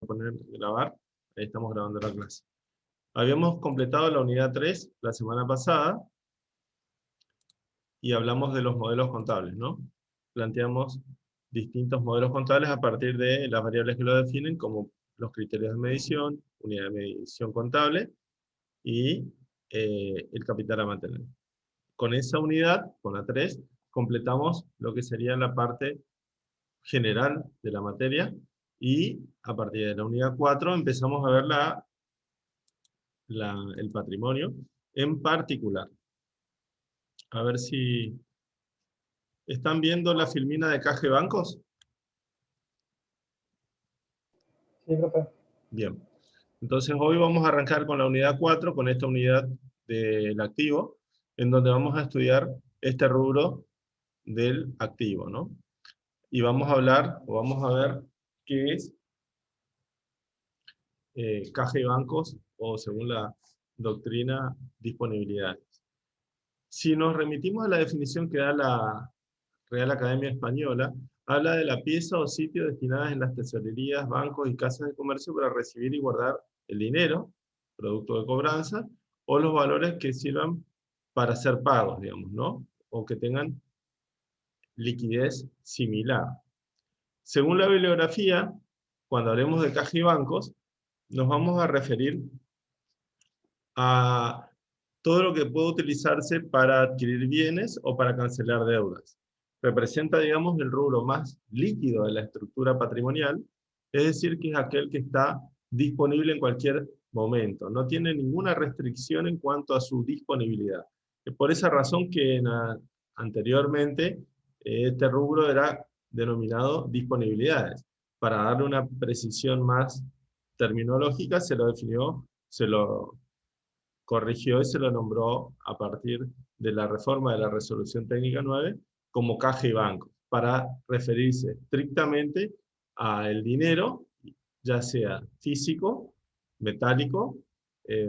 poner grabar. Ahí estamos grabando la clase. Habíamos completado la unidad 3 la semana pasada y hablamos de los modelos contables, ¿no? Planteamos distintos modelos contables a partir de las variables que lo definen, como los criterios de medición, unidad de medición contable y el capital a mantener. Con esa unidad, con la 3, completamos lo que sería la parte general de la materia, y a partir de la unidad 4 empezamos a ver el patrimonio en particular. A ver si están viendo la filmina de Caja y Bancos. Sí, profe. Bien. Entonces hoy vamos a arrancar con la unidad 4, con esta unidad del activo, en donde vamos a estudiar este rubro del activo, ¿no? Y vamos a hablar, o vamos a ver qué es caja y bancos, o según la doctrina, disponibilidades. Si nos remitimos a la definición que da la Real Academia Española, habla de la pieza o sitio destinadas en las tesorerías, bancos y casas de comercio para recibir y guardar el dinero, producto de cobranza, o los valores que sirvan para hacer pagos, digamos, ¿no? O que tengan liquidez similar. Según la bibliografía, cuando hablemos de caja y bancos, nos vamos a referir a todo lo que puede utilizarse para adquirir bienes o para cancelar deudas. Representa, digamos, el rubro más líquido de la estructura patrimonial, es decir, que es aquel que está disponible en cualquier momento. No tiene ninguna restricción en cuanto a su disponibilidad. Es por esa razón que anteriormente este rubro era denominado disponibilidades. Para darle una precisión más terminológica, se lo corrigió y se lo nombró a partir de la reforma de la Resolución Técnica 9 como caja y banco, para referirse estrictamente al dinero, ya sea físico, metálico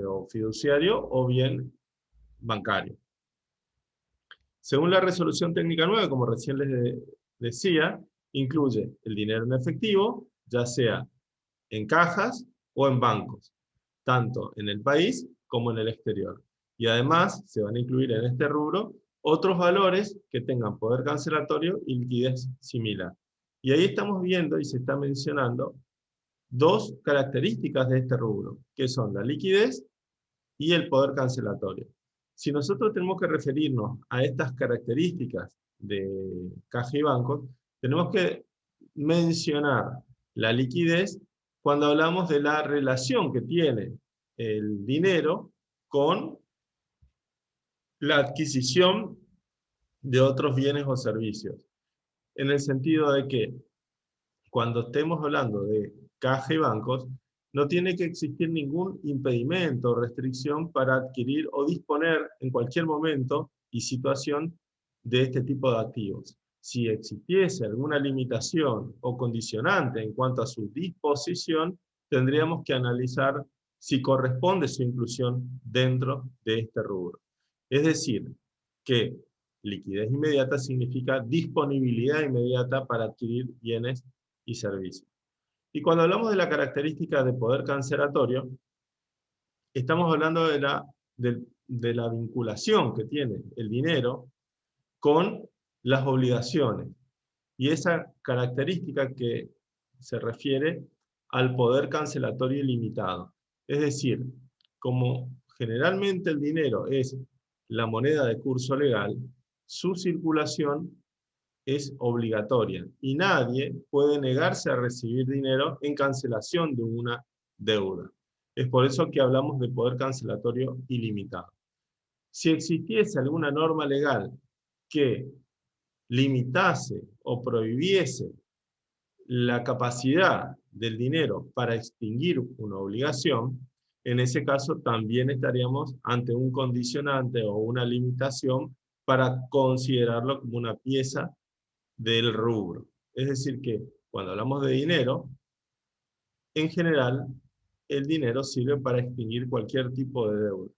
o fiduciario, o bien bancario. Según la Resolución Técnica 9, como recién les decía, incluye el dinero en efectivo, ya sea en cajas o en bancos, tanto en el país como en el exterior. Y además se van a incluir en este rubro otros valores que tengan poder cancelatorio y liquidez similar. Y ahí estamos viendo y se está mencionando dos características de este rubro, que son la liquidez y el poder cancelatorio. Si nosotros tenemos que referirnos a estas características de caja y bancos, tenemos que mencionar la liquidez cuando hablamos de la relación que tiene el dinero con la adquisición de otros bienes o servicios. En el sentido de que cuando estemos hablando de caja y bancos, no tiene que existir ningún impedimento o restricción para adquirir o disponer en cualquier momento y situación de este tipo de activos. Si existiese alguna limitación o condicionante en cuanto a su disposición, tendríamos que analizar si corresponde su inclusión dentro de este rubro. Es decir, que liquidez inmediata significa disponibilidad inmediata para adquirir bienes y servicios. Y cuando hablamos de la característica de poder cancelatorio, estamos hablando de la vinculación que tiene el dinero con las obligaciones. Y esa característica que se refiere al poder cancelatorio ilimitado. Es decir, como generalmente el dinero es la moneda de curso legal, su circulación es obligatoria y nadie puede negarse a recibir dinero en cancelación de una deuda. Es por eso que hablamos de poder cancelatorio ilimitado. Si existiese alguna norma legal que limitase o prohibiese la capacidad del dinero para extinguir una obligación, en ese caso también estaríamos ante un condicionante o una limitación para considerarlo como una pieza del rubro. Es decir que cuando hablamos de dinero, en general, el dinero sirve para extinguir cualquier tipo de deuda,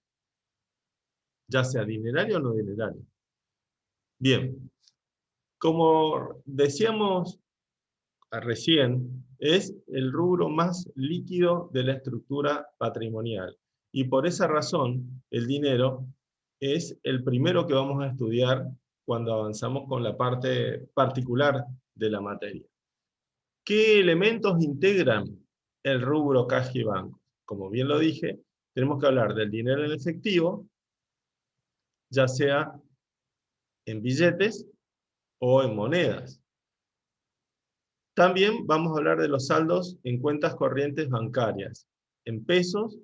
ya sea dinerario o no dinerario. Bien, como decíamos recién, es el rubro más líquido de la estructura patrimonial. Y por esa razón, el dinero es el primero que vamos a estudiar cuando avanzamos con la parte particular de la materia. ¿Qué elementos integran el rubro caja y banco? Como bien lo dije, tenemos que hablar del dinero en efectivo, ya sea en billetes o en monedas. También vamos a hablar de los saldos en cuentas corrientes bancarias, en pesos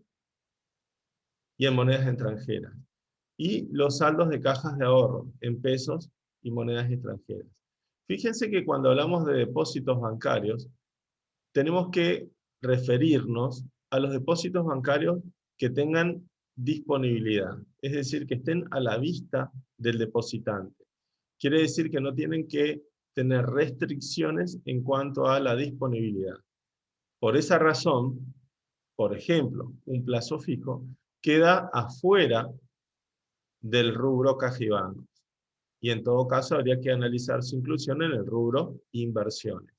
y en monedas extranjeras. Y los saldos de cajas de ahorro, en pesos y monedas extranjeras. Fíjense que cuando hablamos de depósitos bancarios, tenemos que referirnos a los depósitos bancarios que tengan disponibilidad, es decir, que estén a la vista del depositante. Quiere decir que no tienen que tener restricciones en cuanto a la disponibilidad. Por esa razón, por ejemplo, un plazo fijo queda afuera del rubro caja y bancos. Y en todo caso habría que analizar su inclusión en el rubro inversiones.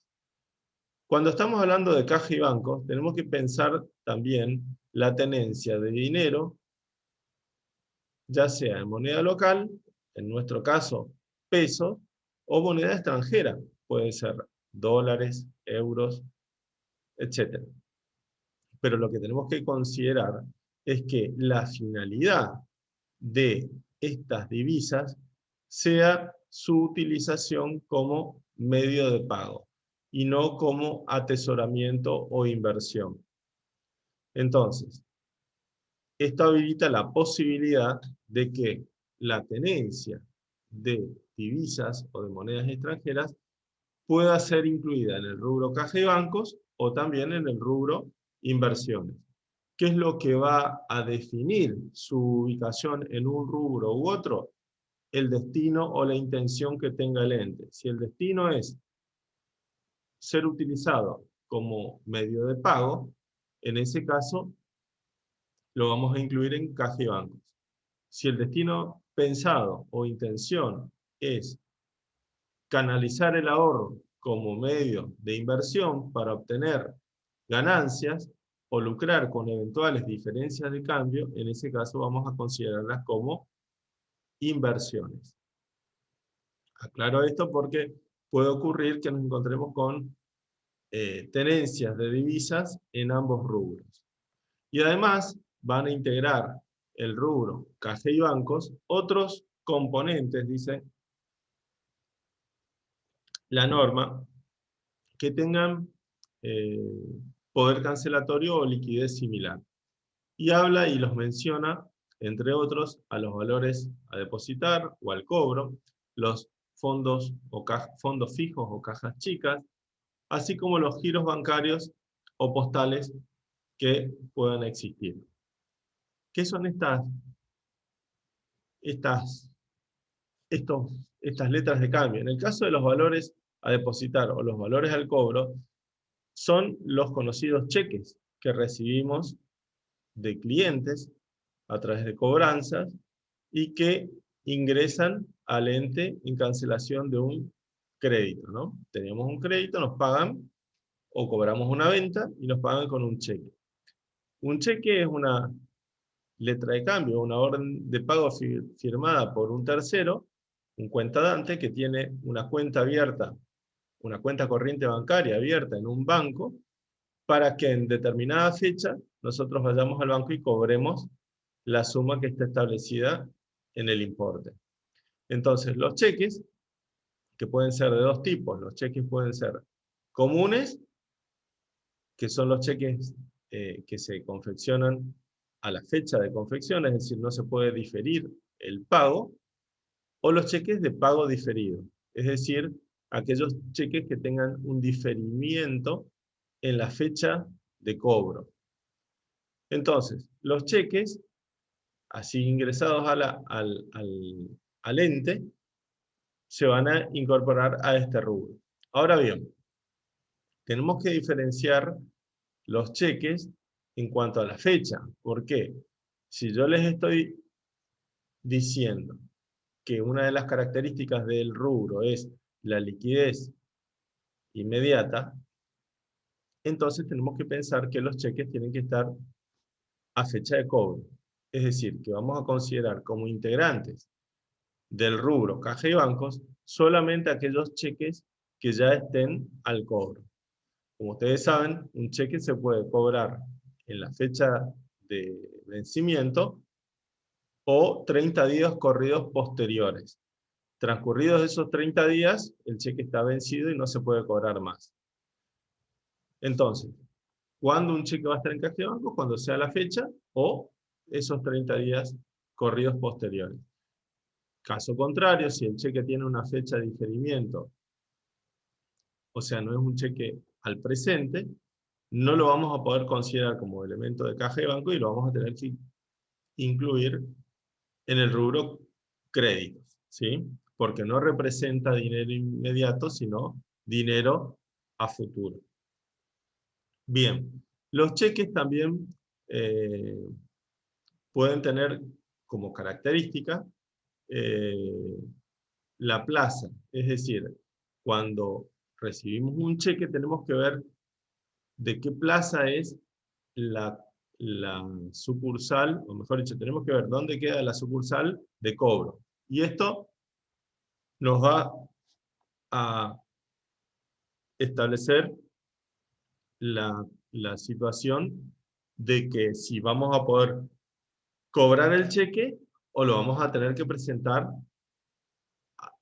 Cuando estamos hablando de caja y bancos, tenemos que pensar también la tenencia de dinero, ya sea en moneda local, en nuestro caso pesos, o moneda extranjera, puede ser dólares, euros, etc. Pero lo que tenemos que considerar es que la finalidad de estas divisas sea su utilización como medio de pago y no como atesoramiento o inversión. Entonces, esto habilita la posibilidad de que la tenencia de divisas o de monedas extranjeras pueda ser incluida en el rubro caja y bancos o también en el rubro inversiones. ¿Qué es lo que va a definir su ubicación en un rubro u otro? El destino o la intención que tenga el ente. Si el destino es ser utilizado como medio de pago, en ese caso lo vamos a incluir en caja y bancos. Si el destino pensado o intención es canalizar el ahorro como medio de inversión para obtener ganancias o lucrar con eventuales diferencias de cambio, en ese caso vamos a considerarlas como inversiones. Aclaro esto porque puede ocurrir que nos encontremos con tenencias de divisas en ambos rubros. Y además van a integrar el rubro caja y bancos otros componentes, dice la norma, que tengan eh, poder cancelatorio o liquidez similar. Y habla y los menciona, entre otros, a los valores a depositar o al cobro, los fondos, fondos fijos o cajas chicas, así como los giros bancarios o postales que puedan existir. ¿Qué son estas, estas letras de cambio? En el caso de los valores a depositar o los valores al cobro, son los conocidos cheques que recibimos de clientes a través de cobranzas y que ingresan al ente en cancelación de un crédito, ¿no? Tenemos un crédito, nos pagan o cobramos una venta y nos pagan con un cheque. Un cheque es una letra de cambio, una orden de pago firmada por un tercero, un cuentadante que tiene una cuenta abierta, una cuenta corriente bancaria abierta en un banco, para que en determinada fecha nosotros vayamos al banco y cobremos la suma que está establecida en el importe. Entonces, los cheques, que pueden ser de dos tipos, los cheques pueden ser comunes, que son los cheques que se confeccionan a la fecha de confección, es decir, no se puede diferir el pago, o los cheques de pago diferido, es decir, aquellos cheques que tengan un diferimiento en la fecha de cobro. Entonces, los cheques, así ingresados al ente, se van a incorporar a este rubro. Ahora bien, tenemos que diferenciar los cheques en cuanto a la fecha. ¿Por qué? Si yo les estoy diciendo que una de las características del rubro es la liquidez inmediata, entonces tenemos que pensar que los cheques tienen que estar a fecha de cobro. Es decir, que vamos a considerar como integrantes del rubro caja y bancos solamente aquellos cheques que ya estén al cobro. Como ustedes saben, un cheque se puede cobrar en la fecha de vencimiento o 30 días corridos posteriores. Transcurridos esos 30 días, el cheque está vencido y no se puede cobrar más. Entonces, ¿cuándo un cheque va a estar en caja de banco? Cuando sea la fecha o esos 30 días corridos posteriores. Caso contrario, si el cheque tiene una fecha de diferimiento, o sea, no es un cheque al presente, no lo vamos a poder considerar como elemento de caja de banco y lo vamos a tener que incluir en el rubro créditos, ¿sí? Porque no representa dinero inmediato, sino dinero a futuro. Bien, los cheques también pueden tener como característica la plaza, es decir, cuando recibimos un cheque tenemos que ver de qué plaza es la, la sucursal, o mejor dicho, tenemos que ver dónde queda la sucursal de cobro. Y esto nos va a establecer la situación de que si vamos a poder cobrar el cheque o lo vamos a tener que presentar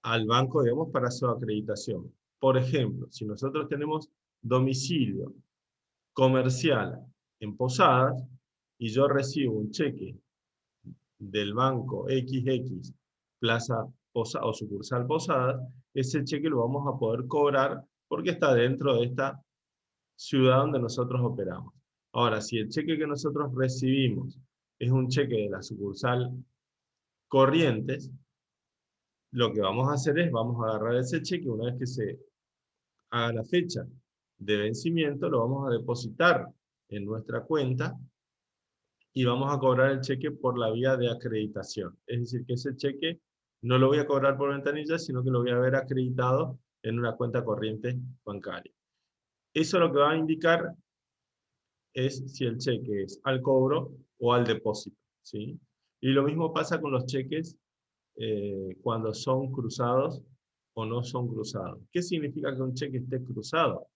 al banco, digamos, para su acreditación. Por ejemplo, si nosotros tenemos domicilio comercial en Posadas y yo recibo un cheque del banco XX Plaza Posadas o sucursal Posadas, ese cheque lo vamos a poder cobrar porque está dentro de esta ciudad donde nosotros operamos. Ahora, si el cheque que nosotros recibimos es un cheque de la sucursal Corrientes, lo que vamos a hacer es, vamos a agarrar ese cheque, una vez que se haga la fecha de vencimiento, lo vamos a depositar en nuestra cuenta y vamos a cobrar el cheque por la vía de acreditación. Es decir, que ese cheque no lo voy a cobrar por ventanilla, sino que lo voy a ver acreditado en una cuenta corriente bancaria. Eso lo que va a indicar es si el cheque es al cobro o al depósito, ¿sí? Y lo mismo pasa con los cheques cuando son cruzados o no son cruzados. ¿Qué significa que un cheque esté cruzado?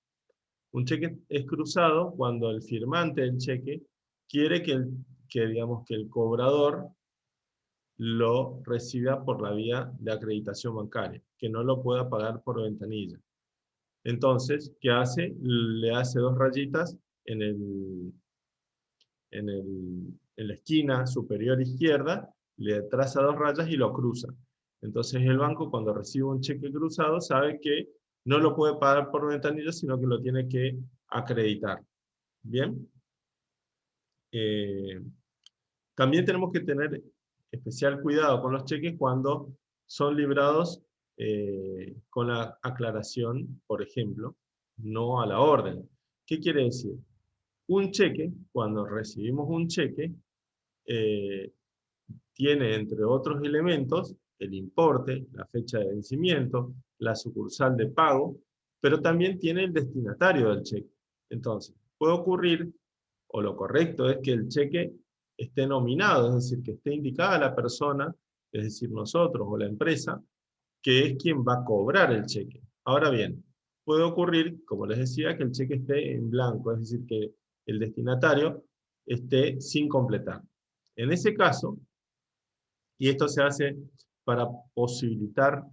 Un cheque es cruzado cuando el firmante del cheque quiere digamos, que el cobrador lo reciba por la vía de acreditación bancaria, que no lo pueda pagar por ventanilla. Entonces, ¿qué hace? Le hace dos rayitas en en la esquina superior izquierda, le traza dos rayas y lo cruza. Entonces el banco, cuando recibe un cheque cruzado, sabe que no lo puede pagar por ventanilla, sino que lo tiene que acreditar. ¿Bien? También tenemos que tener especial cuidado con los cheques cuando son librados con la aclaración, por ejemplo, no a la orden. ¿Qué quiere decir? Un cheque, cuando recibimos un cheque, eh, tiene entre otros elementos el importe, la fecha de vencimiento, la sucursal de pago, pero también tiene el destinatario del cheque. Entonces, puede ocurrir, o lo correcto es que el cheque esté nominado, es decir, que esté indicada la persona, es decir, nosotros o la empresa, que es quien va a cobrar el cheque. Ahora bien, puede ocurrir, como les decía, que el cheque esté en blanco, es decir, que el destinatario esté sin completar. En ese caso, y esto se hace para posibilitar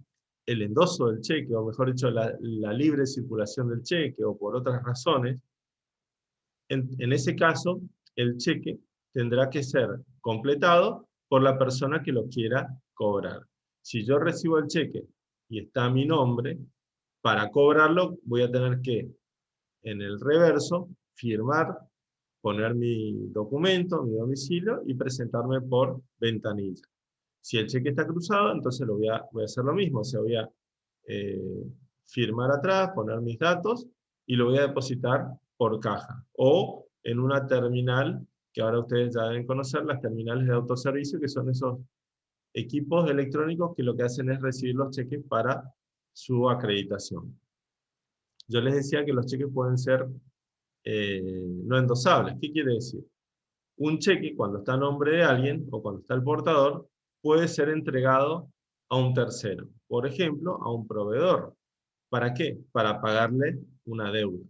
el endoso del cheque, o mejor dicho, la libre circulación del cheque, o por otras razones, en ese caso, el cheque tendrá que ser completado por la persona que lo quiera cobrar. Si yo recibo el cheque y está mi nombre, para cobrarlo voy a tener que, en el reverso, firmar, poner mi documento, mi domicilio y presentarme por ventanilla. Si el cheque está cruzado, entonces voy a hacer lo mismo, o sea, voy a firmar atrás, poner mis datos y lo voy a depositar por caja o en una terminal que ahora ustedes ya deben conocer, las terminales de autoservicio, que son esos equipos electrónicos que lo que hacen es recibir los cheques para su acreditación. Yo les decía que los cheques pueden ser no endosables. ¿Qué quiere decir? Un cheque, cuando está a nombre de alguien, o cuando está el portador, puede ser entregado a un tercero. Por ejemplo, a un proveedor. ¿Para qué? Para pagarle una deuda.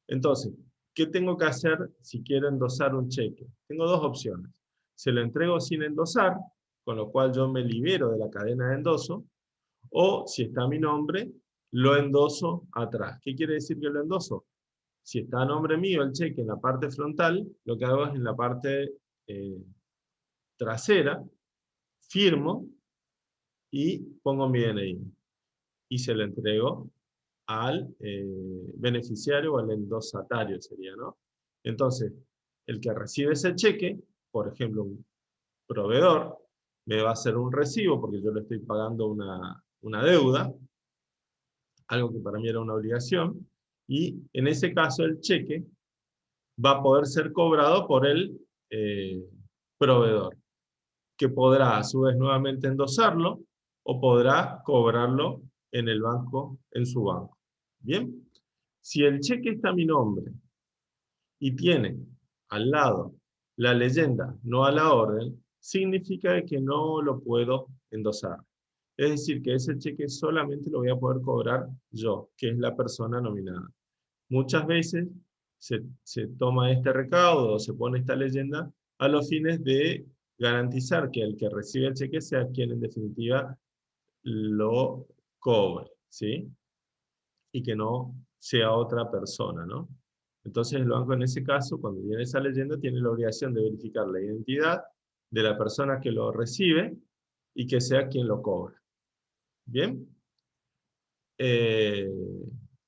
Entonces, ¿qué tengo que hacer si quiero endosar un cheque? Tengo dos opciones. Se lo entrego sin endosar, con lo cual yo me libero de la cadena de endoso, o si está a mi nombre, lo endoso atrás. ¿Qué quiere decir que lo endoso? Si está a nombre mío el cheque en la parte frontal, lo que hago es en la parte trasera, firmo y pongo mi DNI. Y se lo entrego al beneficiario o al endosatario sería, ¿no? Entonces, el que recibe ese cheque, por ejemplo, un proveedor, me va a hacer un recibo porque yo le estoy pagando una deuda, algo que para mí era una obligación, y en ese caso el cheque va a poder ser cobrado por el proveedor, que podrá a su vez nuevamente endosarlo o podrá cobrarlo en el banco, en su banco. Bien, si el cheque está a mi nombre y tiene al lado la leyenda no a la orden, significa que no lo puedo endosar. Es decir, que ese cheque solamente lo voy a poder cobrar yo, que es la persona nominada. Muchas veces se toma este recaudo o se pone esta leyenda a los fines de garantizar que el que recibe el cheque sea quien en definitiva lo cobre, ¿sí? Y que no sea otra persona, ¿no? Entonces el banco en ese caso, cuando viene esa leyenda, tiene la obligación de verificar la identidad de la persona que lo recibe y que sea quien lo cobra. ¿Bien?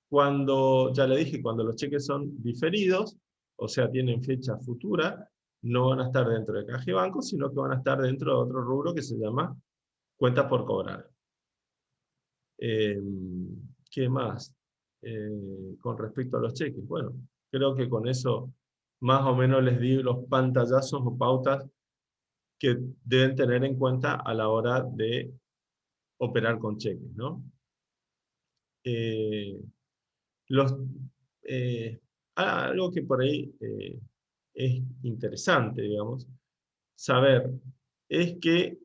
Cuando, ya le dije, cuando los cheques son diferidos, o sea, tienen fecha futura, no van a estar dentro de caja y banco, sino que van a estar dentro de otro rubro que se llama cuentas por cobrar. ¿Qué más? Con respecto a los cheques. Bueno, creo que con eso más o menos les di los pantallazos o pautas que deben tener en cuenta a la hora de operar con cheques, ¿no? Los, algo que por ahí es interesante, digamos, saber, es que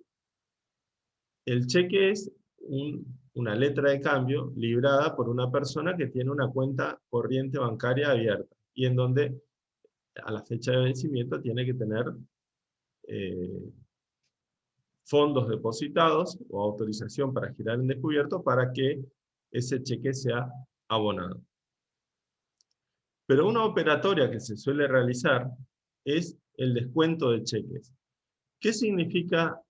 el cheque es una letra de cambio librada por una persona que tiene una cuenta corriente bancaria abierta y en donde a la fecha de vencimiento tiene que tener eh, fondos depositados o autorización para girar en descubierto para que ese cheque sea abonado. Pero una operatoria que se suele realizar es el descuento de cheques. ¿Qué significa?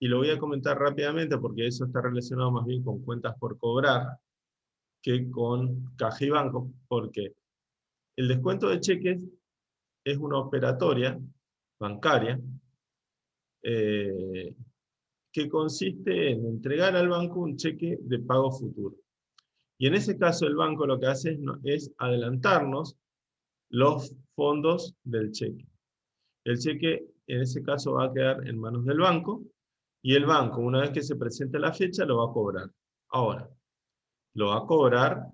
Y lo voy a comentar rápidamente porque eso está relacionado más bien con cuentas por cobrar que con caja y banco, porque el descuento de cheques es una operatoria bancaria eh, que consiste en entregar al banco un cheque de pago futuro. Y en ese caso el banco lo que hace es adelantarnos los fondos del cheque. El cheque en ese caso va a quedar en manos del banco y el banco, una vez que se presente la fecha, lo va a cobrar. Ahora, lo va a cobrar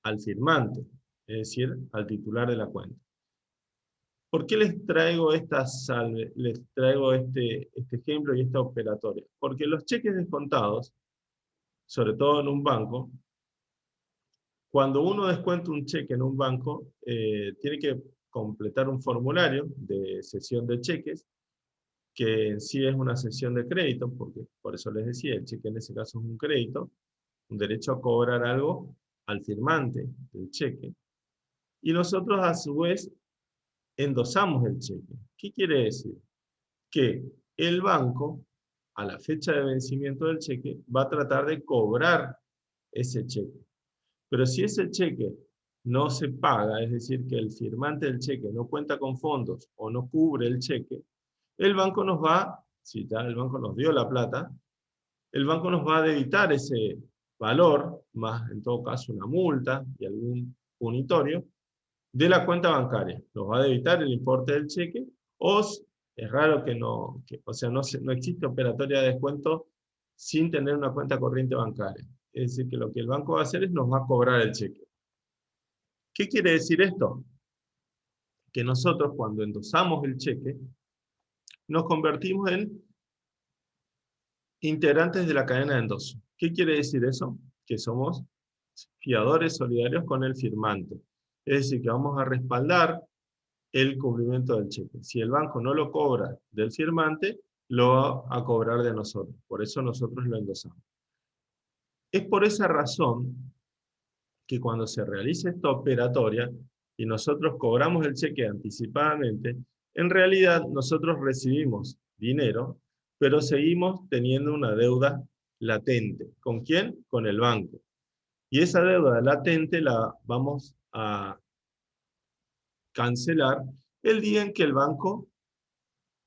al firmante, es decir, al titular de la cuenta. ¿Por qué les traigo les traigo este ejemplo y esta operatoria? Porque los cheques descontados, sobre todo en un banco, cuando uno descuenta un cheque en un banco, tiene que completar un formulario de cesión de cheques, que en sí es una cesión de crédito, porque por eso les decía, el cheque en ese caso es un crédito, un derecho a cobrar algo al firmante del cheque. Y nosotros a su vez endosamos el cheque. ¿Qué quiere decir? Que el banco, a la fecha de vencimiento del cheque, va a tratar de cobrar ese cheque. Pero si ese cheque no se paga, es decir, que el firmante del cheque no cuenta con fondos o no cubre el cheque, el banco nos va, si ya el banco nos dio la plata, el banco nos va a debitar ese valor, más en todo caso una multa y algún punitorio, de la cuenta bancaria. Nos va a debitar el importe del cheque, o es raro que no, o sea, no existe operatoria de descuento sin tener una cuenta corriente bancaria. Es decir, que lo que el banco va a hacer es nos va a cobrar el cheque. ¿Qué quiere decir esto? que nosotros cuando endosamos el cheque, nos convertimos en integrantes de la cadena de endoso. ¿Qué quiere decir eso? Que somos fiadores solidarios con el firmante. Es decir, que vamos a respaldar el cumplimiento del cheque. Si el banco no lo cobra del firmante, lo va a cobrar de nosotros. Por eso nosotros lo endosamos. Es por esa razón que cuando se realiza esta operatoria y nosotros cobramos el cheque anticipadamente, en realidad nosotros recibimos dinero, pero seguimos teniendo una deuda latente. ¿Con quién? Con el banco. Y esa deuda latente la vamos a cancelar el día en que el banco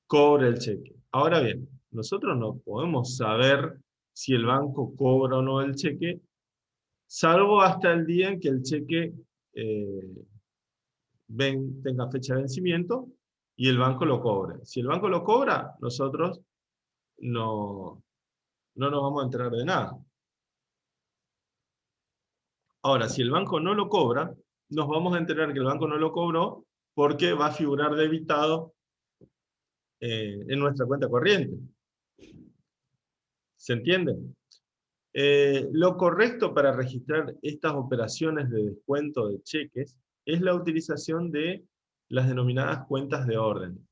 cobre el cheque. Ahora bien, nosotros no podemos saber si el banco cobra o no el cheque, salvo hasta el día en que el cheque tenga fecha de vencimiento y el banco lo cobre. Si el banco lo cobra, nosotros no nos vamos a enterar de nada. Ahora, si el banco no lo cobra, nos vamos a enterar que el banco no lo cobró porque va a figurar debitado en nuestra cuenta corriente. ¿Se entiende? Lo correcto para registrar estas operaciones de descuento de cheques es la utilización de las denominadas cuentas de orden.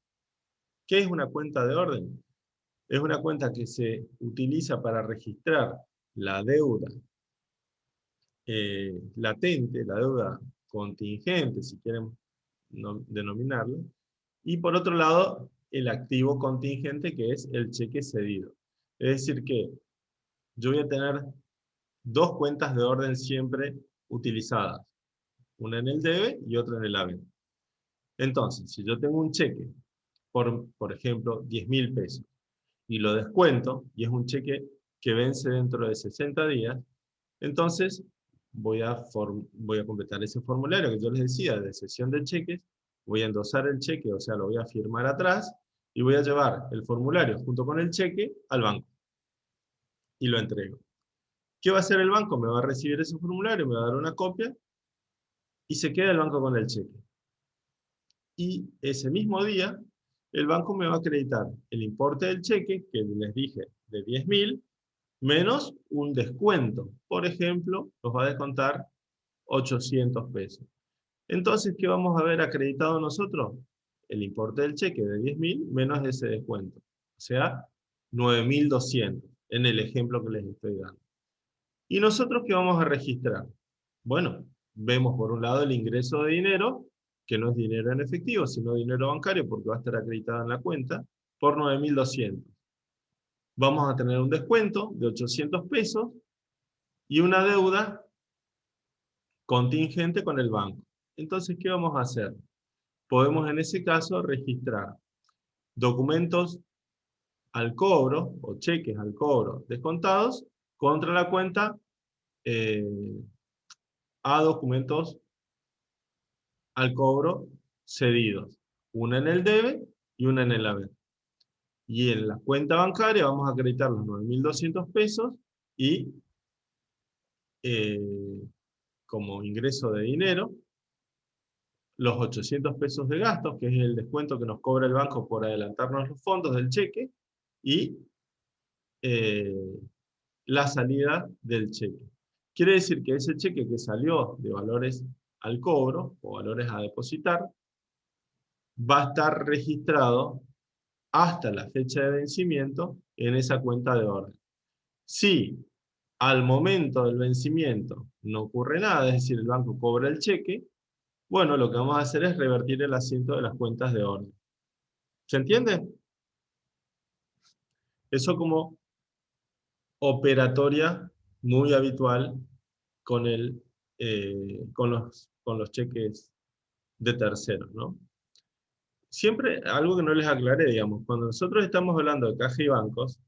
¿Qué es una cuenta de orden? Es una cuenta que se utiliza para registrar la deuda latente, la deuda contingente, si quieren denominarlo, y por otro lado, el activo contingente, que es el cheque cedido. Es decir que yo voy a tener dos cuentas de orden siempre utilizadas, una en el debe y otra en el haber. Entonces, si yo tengo un cheque por ejemplo, 10.000 pesos, y lo descuento, y es un cheque que vence dentro de 60 días, entonces voy a completar ese formulario que yo les decía de cesión de cheques, voy a endosar el cheque, o sea, lo voy a firmar atrás, y voy a llevar el formulario junto con el cheque al banco, y lo entrego. ¿Qué va a hacer el banco? Me va a recibir ese formulario, me va a dar una copia, y se queda el banco con el cheque. Y ese mismo día, el banco me va a acreditar el importe del cheque, que les dije, de 10.000, menos un descuento. Por ejemplo, nos va a descontar 800 pesos. Entonces, ¿qué vamos a ver acreditado nosotros? El importe del cheque de 10.000 menos ese descuento. O sea, 9.200, en el ejemplo que les estoy dando. ¿Y nosotros qué vamos a registrar? Bueno, vemos por un lado el ingreso de dinero, que no es dinero en efectivo, sino dinero bancario, porque va a estar acreditado en la cuenta, por 9.200. Vamos a tener un descuento de 800 pesos y una deuda contingente con el banco. Entonces, ¿qué vamos a hacer? Podemos en ese caso registrar documentos al cobro o cheques al cobro descontados contra la cuenta a documentos al cobro cedidos. Una en el debe y una en el haber. Y en la cuenta bancaria vamos a acreditar los 9.200 pesos y eh, como ingreso de dinero, los 800 pesos de gastos, que es el descuento que nos cobra el banco por adelantarnos los fondos del cheque, y eh, la salida del cheque. Quiere decir que ese cheque que salió de valores al cobro o valores a depositar, va a estar registrado hasta la fecha de vencimiento en esa cuenta de orden. Si al momento del vencimiento no ocurre nada, es decir, el banco cobra el cheque, bueno, lo que vamos a hacer es revertir el asiento de las cuentas de orden. ¿Se entiende? Eso como operatoria muy habitual con, con los cheques de terceros, ¿no? Siempre, algo que no les aclaré, digamos, cuando nosotros estamos hablando de caja y bancos,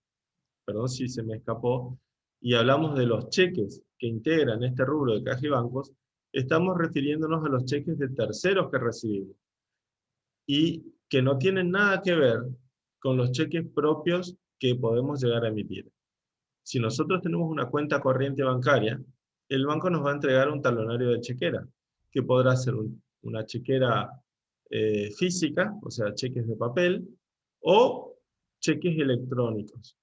perdón si se me escapó, y hablamos de los cheques que integran este rubro de caja y bancos, estamos refiriéndonos a los cheques de terceros que recibimos y que no tienen nada que ver con los cheques propios que podemos llegar a emitir. Si nosotros tenemos una cuenta corriente bancaria, el banco nos va a entregar un talonario de chequera, que podrá ser una chequera física, o sea, cheques de papel, o cheques electrónicos.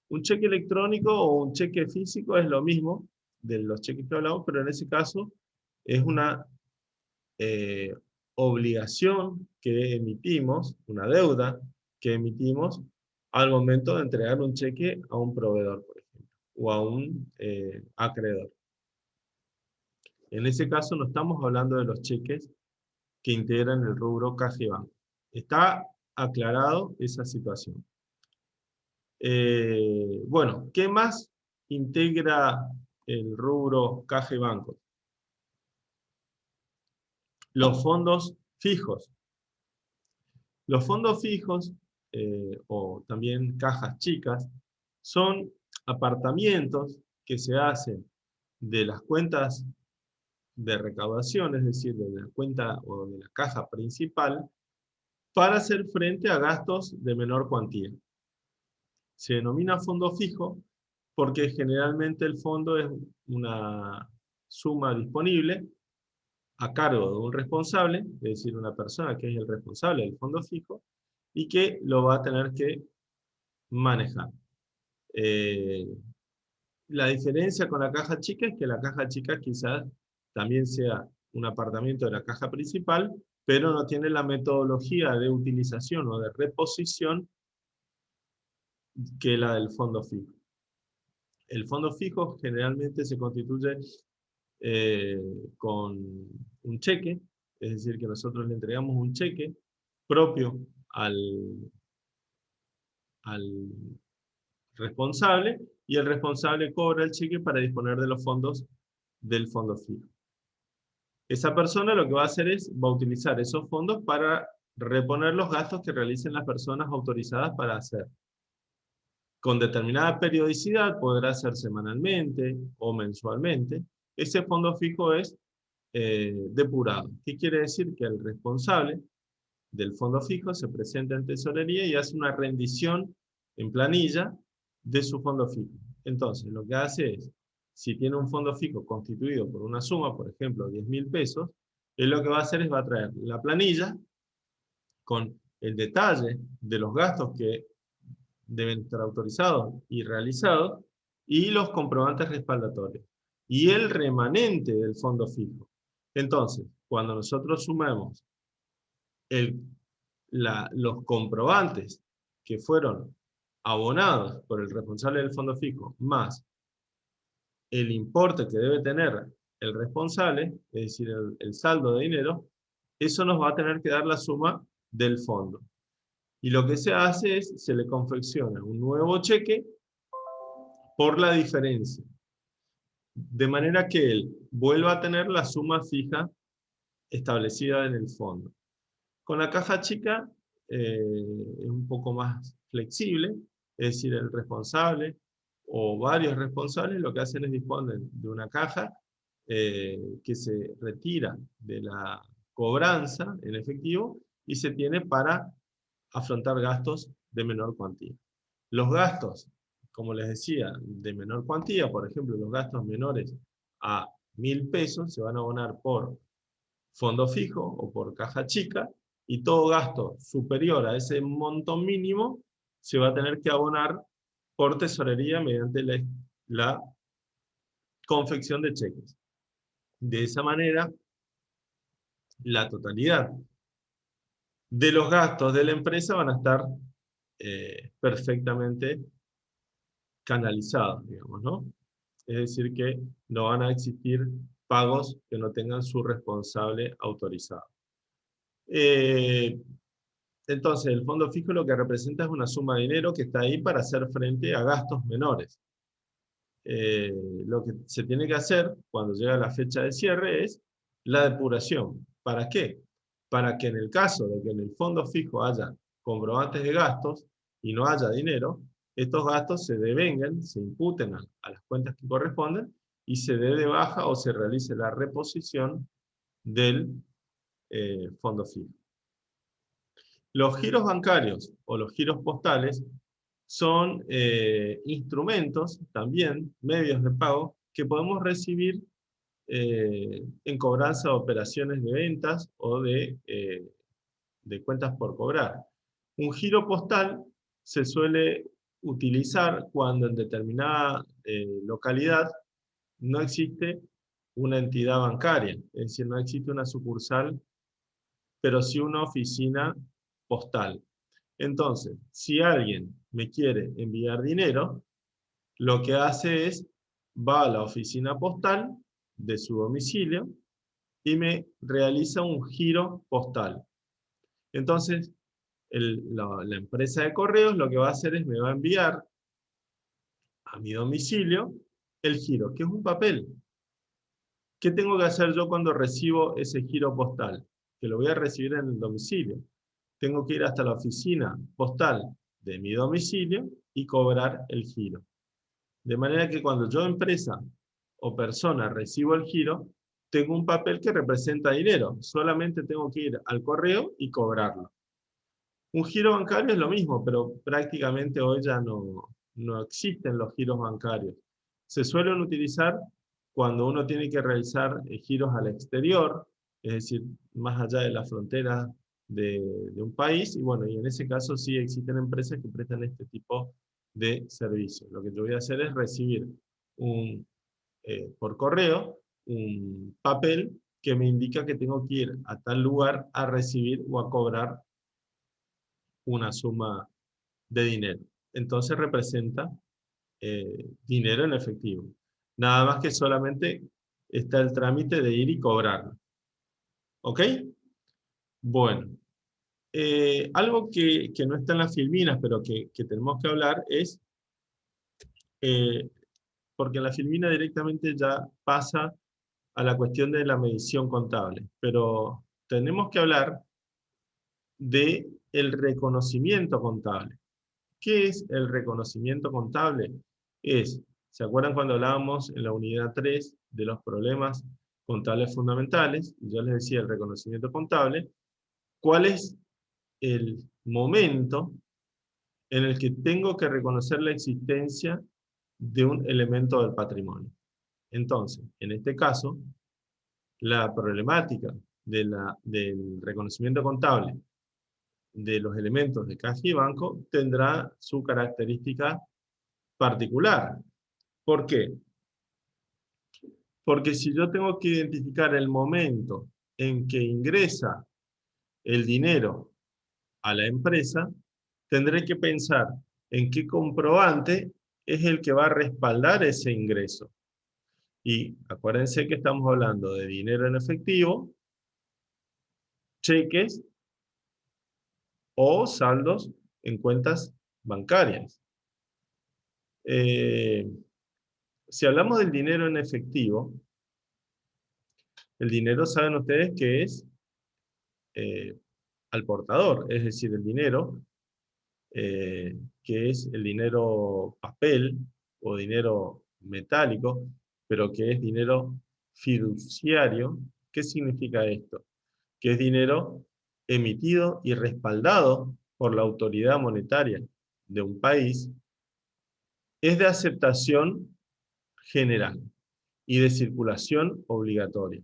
Un cheque electrónico o un cheque físico es lo mismo de los cheques que hablamos, pero en ese caso es una obligación que emitimos, una deuda que emitimos al momento de entregar un cheque a un proveedor, por ejemplo, o a un acreedor. En ese caso no estamos hablando de los cheques que integran el rubro caja y banco. Está aclarado esa situación. Bueno, ¿qué más integra el rubro caja y banco? Los fondos fijos. Los fondos fijos, o también cajas chicas, son apartamentos que se hacen de las cuentas de recaudación, es decir, de la cuenta o de la caja principal, para hacer frente a gastos de menor cuantía. Se denomina fondo fijo porque generalmente el fondo es una suma disponible a cargo de un responsable, es decir, una persona que es el responsable del fondo fijo, y que lo va a tener que manejar. Eh, la diferencia con la caja chica es que la caja chica quizás también sea un apartamento de la caja principal, pero no tiene la metodología de utilización o de reposición que la del fondo fijo. El fondo fijo generalmente se constituye eh, con un cheque, es decir, que nosotros le entregamos un cheque propio al responsable, y el responsable cobra el cheque para disponer de los fondos del fondo fijo. Esa persona lo que va a hacer va a utilizar esos fondos para reponer los gastos que realicen las personas autorizadas para hacer. Con determinada periodicidad, podrá ser semanalmente o mensualmente. Ese fondo fijo es depurado. ¿Qué quiere decir? Que el responsable del fondo fijo se presenta en tesorería y hace una rendición en planilla de su fondo fijo. Entonces, lo que hace es, si tiene un fondo fijo constituido por una suma, por ejemplo, 10.000 pesos, él lo que va a hacer es va a traer la planilla con el detalle de los gastos que deben estar autorizados y realizados, y los comprobantes respaldatorios, y el remanente del fondo fijo. Entonces, cuando nosotros sumamos los comprobantes que fueron abonados por el responsable del fondo fijo, más el importe que debe tener el responsable, es decir, el saldo de dinero, eso nos va a tener que dar la suma del fondo. Y lo que se hace es, se le confecciona un nuevo cheque por la diferencia, de manera que él vuelva a tener la suma fija establecida en el fondo. Con la caja chica es un poco más flexible, es decir, el responsable o varios responsables lo que hacen es disponer de una caja que se retira de la cobranza en efectivo y se tiene para afrontar gastos de menor cuantía. Los gastos, como les decía, de menor cuantía, por ejemplo, los gastos menores a 1.000 pesos se van a abonar por fondo fijo o por caja chica, y todo gasto superior a ese monto mínimo se va a tener que abonar por tesorería mediante la confección de cheques. De esa manera, la totalidad de los gastos de la empresa van a estar perfectamente canalizados, digamos, ¿no? Es decir, que no van a existir pagos que no tengan su responsable autorizado. Entonces, el fondo fijo lo que representa es una suma de dinero que está ahí para hacer frente a gastos menores. Lo que se tiene que hacer cuando llega la fecha de cierre es la depuración. ¿Para qué? Para que en el caso de que en el fondo fijo haya comprobantes de gastos y no haya dinero, estos gastos se devengan, se imputen a las cuentas que corresponden y se dé de baja o se realice la reposición del fondo fijo. Los giros bancarios o los giros postales son instrumentos, también medios de pago, que podemos recibir en cobranza de operaciones de ventas o de de cuentas por cobrar. Un giro postal se suele utilizar cuando en determinada localidad no existe una entidad bancaria, es decir, no existe una sucursal, pero sí una oficina postal. Entonces, si alguien me quiere enviar dinero, lo que hace es, va a la oficina postal de su domicilio y me realiza un giro postal. Entonces, la empresa de correos lo que va a hacer es me va a enviar a mi domicilio el giro, que es un papel. ¿Qué tengo que hacer yo cuando recibo ese giro postal? Que lo voy a recibir en el domicilio. Tengo que ir hasta la oficina postal de mi domicilio y cobrar el giro. De manera que cuando yo, empresa o persona, recibo el giro, tengo un papel que representa dinero. Solamente tengo que ir al correo y cobrarlo. Un giro bancario es lo mismo, pero prácticamente hoy ya no existen los giros bancarios. Se suelen utilizar cuando uno tiene que realizar giros al exterior, es decir, más allá de la frontera de un país, y bueno, y en ese caso sí existen empresas que prestan este tipo de servicios. Lo que yo voy a hacer es recibir por correo un papel que me indica que tengo que ir a tal lugar a recibir o a cobrar una suma de dinero. Entonces representa dinero en efectivo. Nada más que solamente está el trámite de ir y cobrarlo. ¿Ok? Bueno, algo que no está en las filminas, pero que tenemos que hablar es, porque en la filmina directamente ya pasa a la cuestión de la medición contable, pero tenemos que hablar de el reconocimiento contable. ¿Qué es el reconocimiento contable? ¿Se acuerdan cuando hablábamos en la unidad 3 de los problemas contables fundamentales? Yo les decía el reconocimiento contable. ¿Cuál es el momento en el que tengo que reconocer la existencia de un elemento del patrimonio? Entonces, en este caso, la problemática del reconocimiento contable de los elementos de caja y banco tendrá su característica particular. ¿Por qué? Porque si yo tengo que identificar el momento en que ingresa el dinero a la empresa, tendré que pensar en qué comprobante es el que va a respaldar ese ingreso. Y acuérdense que estamos hablando de dinero en efectivo, cheques o saldos en cuentas bancarias. Si hablamos del dinero en efectivo, el dinero, saben ustedes que es al portador, es decir, el dinero, que es el dinero papel o dinero metálico, pero que es dinero fiduciario. ¿Qué significa esto? Que es dinero emitido y respaldado por la autoridad monetaria de un país, es de aceptación general y de circulación obligatoria.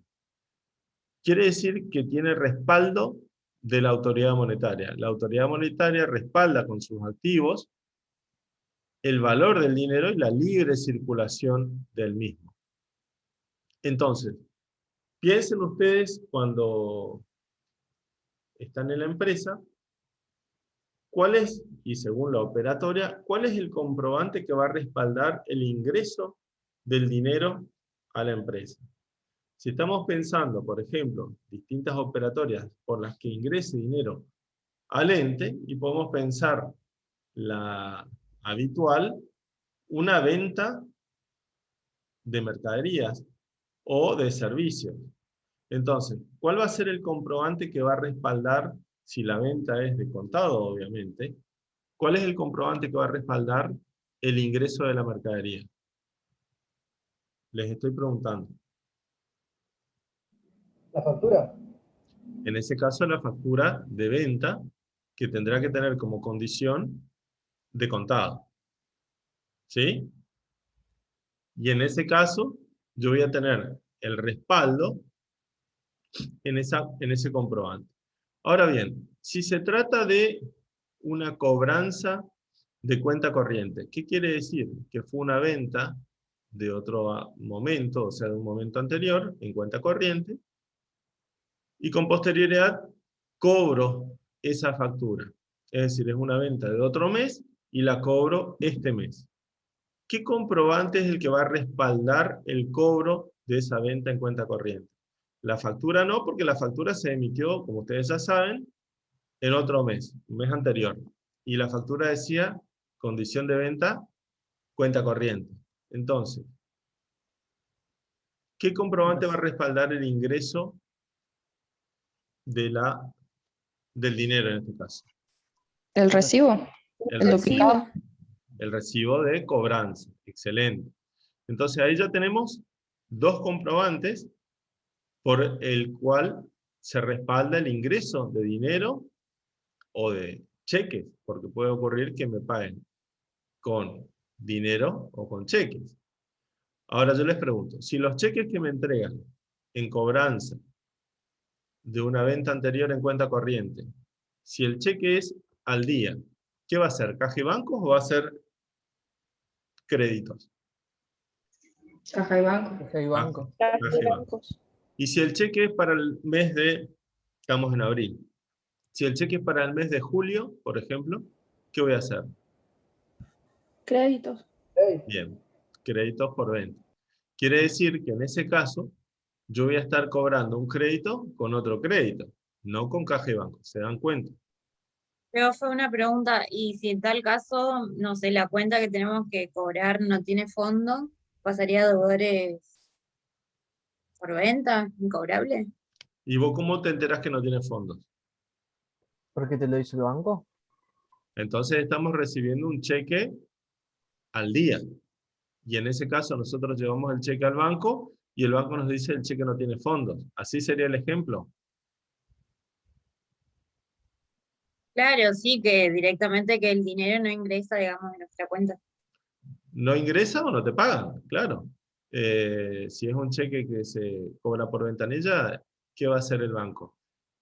Quiere decir que tiene respaldo de la autoridad monetaria. La autoridad monetaria respalda con sus activos el valor del dinero y la libre circulación del mismo. Entonces, piensen ustedes cuando están en la empresa, ¿cuál es, y según la operatoria, cuál es el comprobante que va a respaldar el ingreso del dinero a la empresa? Si estamos pensando, por ejemplo, distintas operatorias por las que ingrese dinero al ente, y podemos pensar la habitual, una venta de mercaderías o de servicios. Entonces, ¿cuál va a ser el comprobante que va a respaldar, si la venta es de contado, obviamente, cuál es el comprobante que va a respaldar el ingreso de la mercadería? Les estoy preguntando. La factura. En ese caso, la factura de venta, que tendrá que tener como condición de contado. ¿Sí? Y en ese caso, yo voy a tener el respaldo en ese comprobante. Ahora bien, si se trata de una cobranza de cuenta corriente, ¿qué quiere decir? Que fue una venta de otro momento, o sea, de un momento anterior, en cuenta corriente, y con posterioridad cobro esa factura. Es decir, es una venta de otro mes y la cobro este mes. ¿Qué comprobante es el que va a respaldar el cobro de esa venta en cuenta corriente? La factura no, porque la factura se emitió, como ustedes ya saben, en otro mes, un mes anterior. Y la factura decía, condición de venta, cuenta corriente. Entonces, ¿qué comprobante va a respaldar el ingreso del dinero en este caso? El recibo, El el recibo. duplicado. El recibo de cobranza. Excelente. Entonces ahí ya tenemos dos comprobantes por el cual se respalda el ingreso de dinero o de cheques, porque puede ocurrir que me paguen con dinero o con cheques. Ahora yo les pregunto, si los cheques que me entregan en cobranza de una venta anterior en cuenta corriente, si el cheque es al día, ¿qué va a ser? ¿Caja y bancos o va a ser créditos? Caja y banco. Caja y banco. Caja y bancos. Y si el cheque es para el mes de, estamos en abril, si el cheque es para el mes de julio, por ejemplo, ¿qué voy a hacer? Créditos. Bien, créditos por venta. Quiere decir que en ese caso, yo voy a estar cobrando un crédito con otro crédito, no con caja y banco. ¿Se dan cuenta? Pero fue una pregunta, y si en tal caso, no sé, la cuenta que tenemos que cobrar no tiene fondo, ¿pasaría a deudores por venta, incobrable? ¿Y vos cómo te enterás que no tiene fondos? ¿Por qué te lo dice el banco? Entonces estamos recibiendo un cheque al día. Y en ese caso nosotros llevamos el cheque al banco y el banco nos dice el cheque no tiene fondos. ¿Así sería el ejemplo? Claro, sí, que directamente que el dinero no ingresa, digamos, en nuestra cuenta. ¿No ingresa o no te pagan? Claro. Si es un cheque que se cobra por ventanilla, ¿qué va a hacer el banco?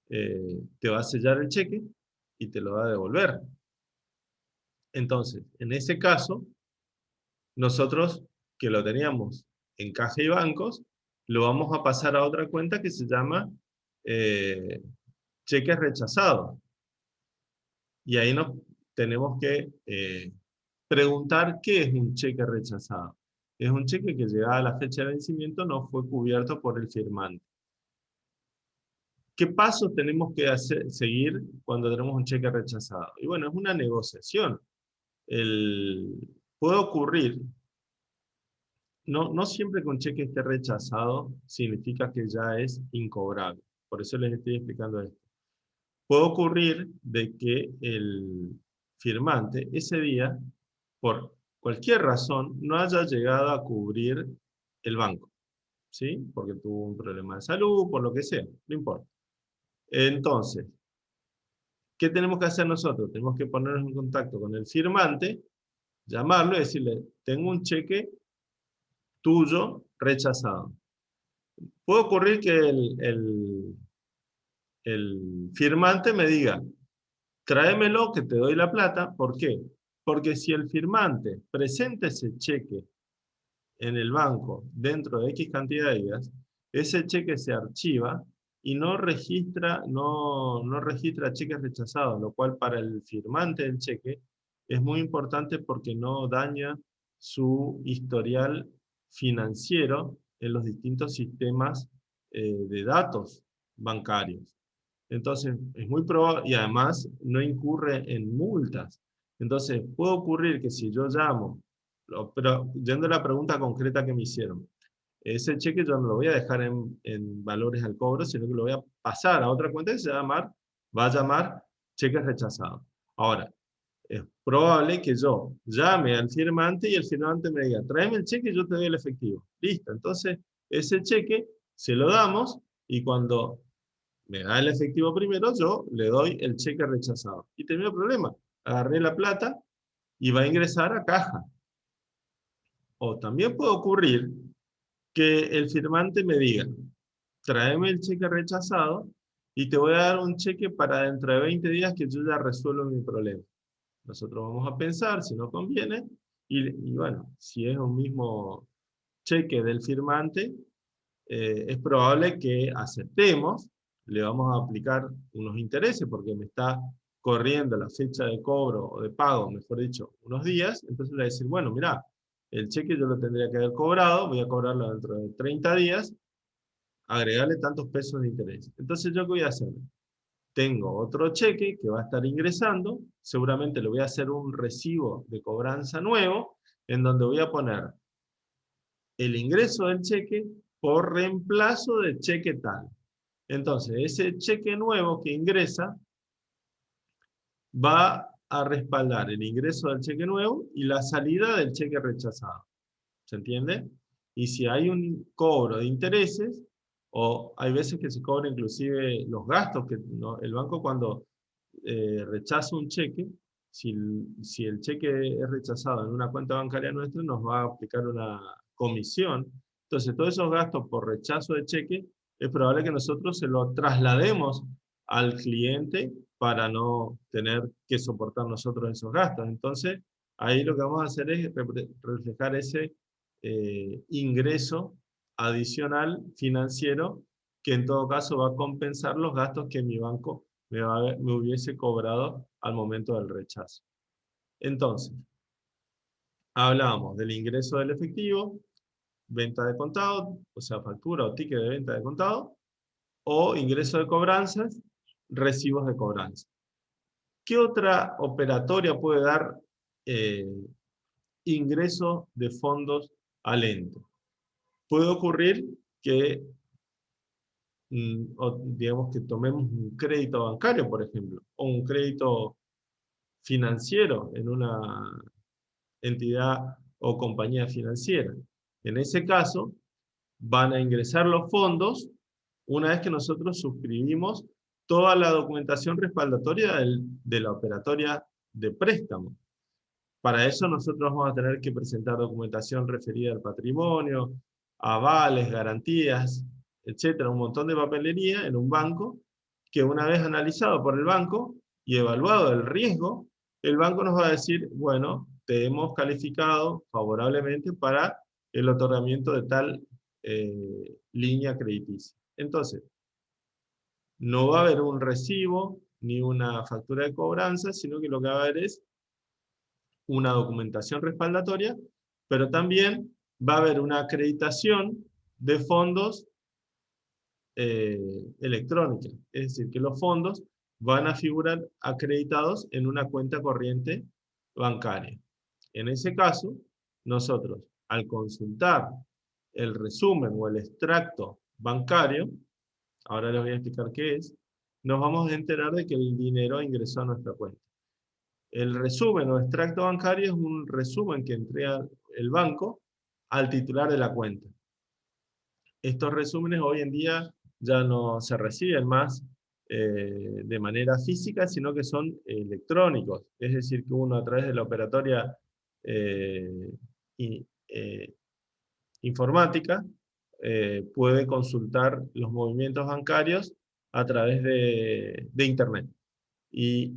Te va a sellar el cheque y te lo va a devolver. Entonces, en ese caso, nosotros que lo teníamos en caja y bancos, lo vamos a pasar a otra cuenta que se llama cheques rechazados. Y ahí nos tenemos que preguntar qué es un cheque rechazado. Es un cheque que llegada a la fecha de vencimiento no fue cubierto por el firmante. ¿Qué pasos tenemos que seguir cuando tenemos un cheque rechazado? Y bueno, es una negociación. Puede ocurrir, no siempre que un cheque esté rechazado significa que ya es incobrable. Por eso les estoy explicando esto. Puede ocurrir de que el firmante ese día, por cualquier razón, no haya llegado a cubrir el banco, ¿sí? Porque tuvo un problema de salud, por lo que sea, no importa. Entonces, ¿qué tenemos que hacer nosotros? Tenemos que ponernos en contacto con el firmante, llamarlo y decirle, tengo un cheque tuyo rechazado. Puede ocurrir que el firmante me diga, tráemelo que te doy la plata. ¿Por qué? Porque si el firmante presenta ese cheque en el banco dentro de X cantidad de días, ese cheque se archiva y no registra cheques rechazados, lo cual para el firmante del cheque es muy importante porque no daña su historial financiero en los distintos sistemas de datos bancarios. Entonces, es muy probable, y además no incurre en multas. Entonces, puede ocurrir que si yo llamo, pero yendo a la pregunta concreta que me hicieron, ese cheque yo no lo voy a dejar en valores al cobro, sino que lo voy a pasar a otra cuenta que va a llamar cheques rechazados. Ahora, es probable que yo llame al firmante y el firmante me diga, tráeme el cheque y yo te doy el efectivo. Listo, entonces ese cheque se lo damos y cuando me da el efectivo primero, yo le doy el cheque rechazado. Y terminó el problema. Agarré la plata y va a ingresar a caja. O también puede ocurrir que el firmante me diga, tráeme el cheque rechazado y te voy a dar un cheque para dentro de 20 días que yo ya resuelvo mi problema. Nosotros vamos a pensar si nos conviene, y bueno, si es un mismo cheque del firmante, es probable que aceptemos, le vamos a aplicar unos intereses, porque me está corriendo la fecha de cobro o de pago, mejor dicho, unos días, entonces le voy a decir, bueno, mirá, el cheque yo lo tendría que haber cobrado, voy a cobrarlo dentro de 30 días, agregarle tantos pesos de interés. Entonces, ¿yo qué voy a hacer? Tengo otro cheque que va a estar ingresando, seguramente le voy a hacer un recibo de cobranza nuevo, en donde voy a poner el ingreso del cheque por reemplazo de cheque tal. Entonces, ese cheque nuevo que ingresa va a respaldar el ingreso del cheque nuevo y la salida del cheque rechazado. ¿Se entiende? Y si hay un cobro de intereses, o hay veces que se cobran inclusive los gastos, que el banco cuando rechaza un cheque, si el cheque es rechazado en una cuenta bancaria nuestra, nos va a aplicar una comisión. Entonces, todos esos gastos por rechazo de cheque, es probable que nosotros se lo traslademos al cliente para no tener que soportar nosotros esos gastos. Entonces, ahí lo que vamos a hacer es reflejar ese ingreso adicional financiero que en todo caso va a compensar los gastos que mi banco me hubiese cobrado al momento del rechazo. Entonces, hablábamos del ingreso del efectivo, venta de contado, o sea, factura o ticket de venta de contado, o ingreso de cobranzas, recibos de cobranza. ¿Qué otra operatoria puede dar ingreso de fondos al ente? Puede ocurrir que, digamos que tomemos un crédito bancario, por ejemplo, o un crédito financiero en una entidad o compañía financiera. En ese caso, van a ingresar los fondos una vez que nosotros suscribimos toda la documentación respaldatoria de la operatoria de préstamo. Para eso nosotros vamos a tener que presentar documentación referida al patrimonio, avales, garantías, etcétera, un montón de papelería en un banco, que una vez analizado por el banco y evaluado el riesgo, el banco nos va a decir, bueno, te hemos calificado favorablemente para el otorgamiento de tal línea crediticia. Entonces, no va a haber un recibo ni una factura de cobranza, sino que lo que va a haber es una documentación respaldatoria, pero también va a haber una acreditación de fondos electrónica. Es decir, que los fondos van a figurar acreditados en una cuenta corriente bancaria. En ese caso, nosotros, al consultar el resumen o el extracto bancario, ahora les voy a explicar qué es, nos vamos a enterar de que el dinero ingresó a nuestra cuenta. El resumen o extracto bancario es un resumen que entrega el banco al titular de la cuenta. Estos resúmenes hoy en día ya no se reciben más de manera física, sino que son electrónicos. Es decir, que uno a través de la operatoria informática puede consultar los movimientos bancarios a través de Internet. Y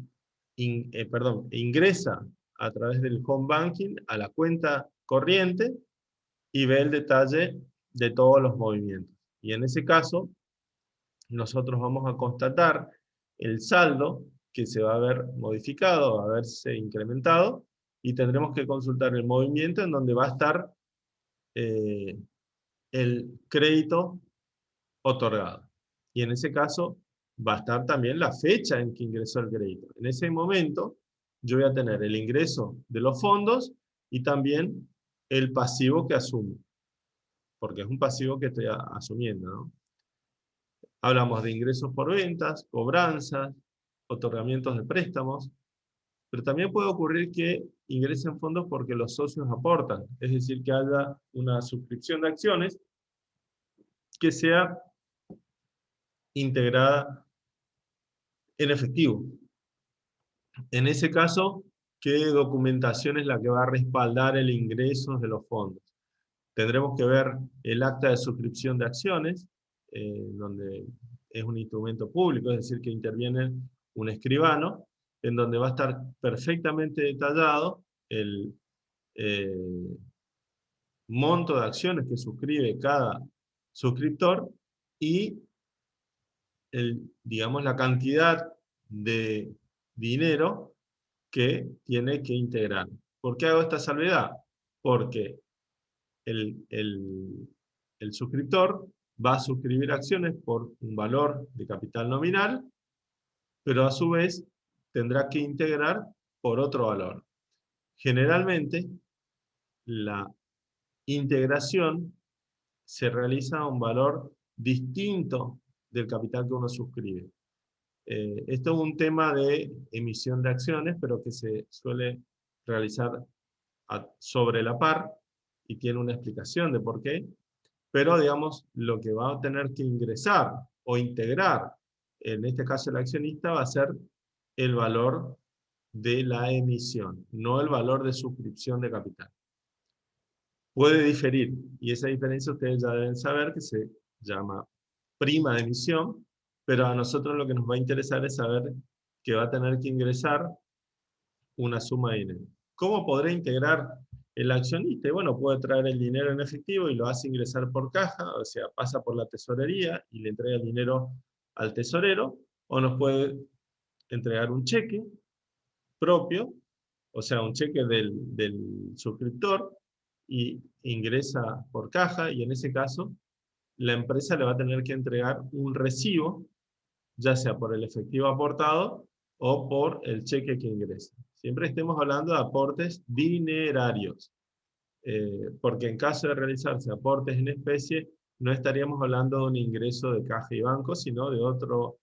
ingresa a través del home banking a la cuenta corriente y ve el detalle de todos los movimientos. Y en ese caso, nosotros vamos a constatar el saldo que se va a ver modificado, va a verse incrementado, y tendremos que consultar el movimiento en donde va a estar el crédito otorgado. Y en ese caso va a estar también la fecha en que ingresó el crédito. En ese momento yo voy a tener el ingreso de los fondos y también el pasivo que asumo, porque es un pasivo que estoy asumiendo, ¿no? Hablamos de ingresos por ventas, cobranzas, otorgamientos de préstamos, pero también puede ocurrir que ingresen fondos porque los socios aportan, es decir, que haya una suscripción de acciones que sea integrada en efectivo. En ese caso, ¿qué documentación es la que va a respaldar el ingreso de los fondos? Tendremos que ver el acta de suscripción de acciones, donde es un instrumento público, es decir, que interviene un escribano, en donde va a estar perfectamente detallado el monto de acciones que suscribe cada suscriptor y digamos, la cantidad de dinero que tiene que integrar. ¿Por qué hago esta salvedad? Porque el suscriptor va a suscribir acciones por un valor de capital nominal, pero a su vez tendrá que integrar por otro valor. Generalmente, la integración se realiza a un valor distinto del capital que uno suscribe. Esto es un tema de emisión de acciones, pero que se suele realizar sobre la par y tiene una explicación de por qué, pero digamos, lo que va a tener que ingresar o integrar, en este caso el accionista, va a ser el valor de la emisión, no el valor de suscripción de capital. Puede diferir, y esa diferencia ustedes ya deben saber que se llama prima de emisión, pero a nosotros lo que nos va a interesar es saber que va a tener que ingresar una suma de dinero. ¿Cómo podrá integrar el accionista? Y bueno, puede traer el dinero en efectivo y lo hace ingresar por caja, o sea, pasa por la tesorería y le entrega el dinero al tesorero, o nos puede entregar un cheque propio, o sea, un cheque del suscriptor, y ingresa por caja, y en ese caso la empresa le va a tener que entregar un recibo, ya sea por el efectivo aportado o por el cheque que ingresa. Siempre estemos hablando de aportes dinerarios, porque en caso de realizarse aportes en especie, no estaríamos hablando de un ingreso de caja y banco, sino de otro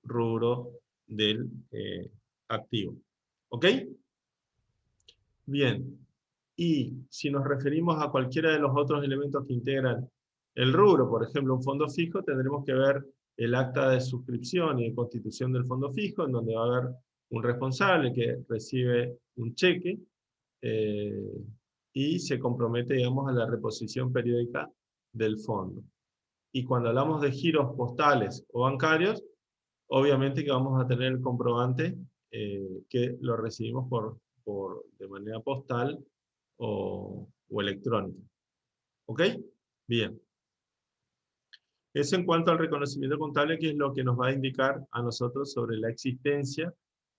rubro del activo. ¿Ok? Bien. Y si nos referimos a cualquiera de los otros elementos que integran el rubro, por ejemplo, un fondo fijo, tendremos que ver el acta de suscripción y de constitución del fondo fijo, en donde va a haber un responsable que recibe un cheque y se compromete, digamos, a la reposición periódica del fondo. Y cuando hablamos de giros postales o bancarios, obviamente que vamos a tener el comprobante que lo recibimos de manera postal o electrónica. ¿Ok? Bien. Eso en cuanto al reconocimiento contable, que es lo que nos va a indicar a nosotros sobre la existencia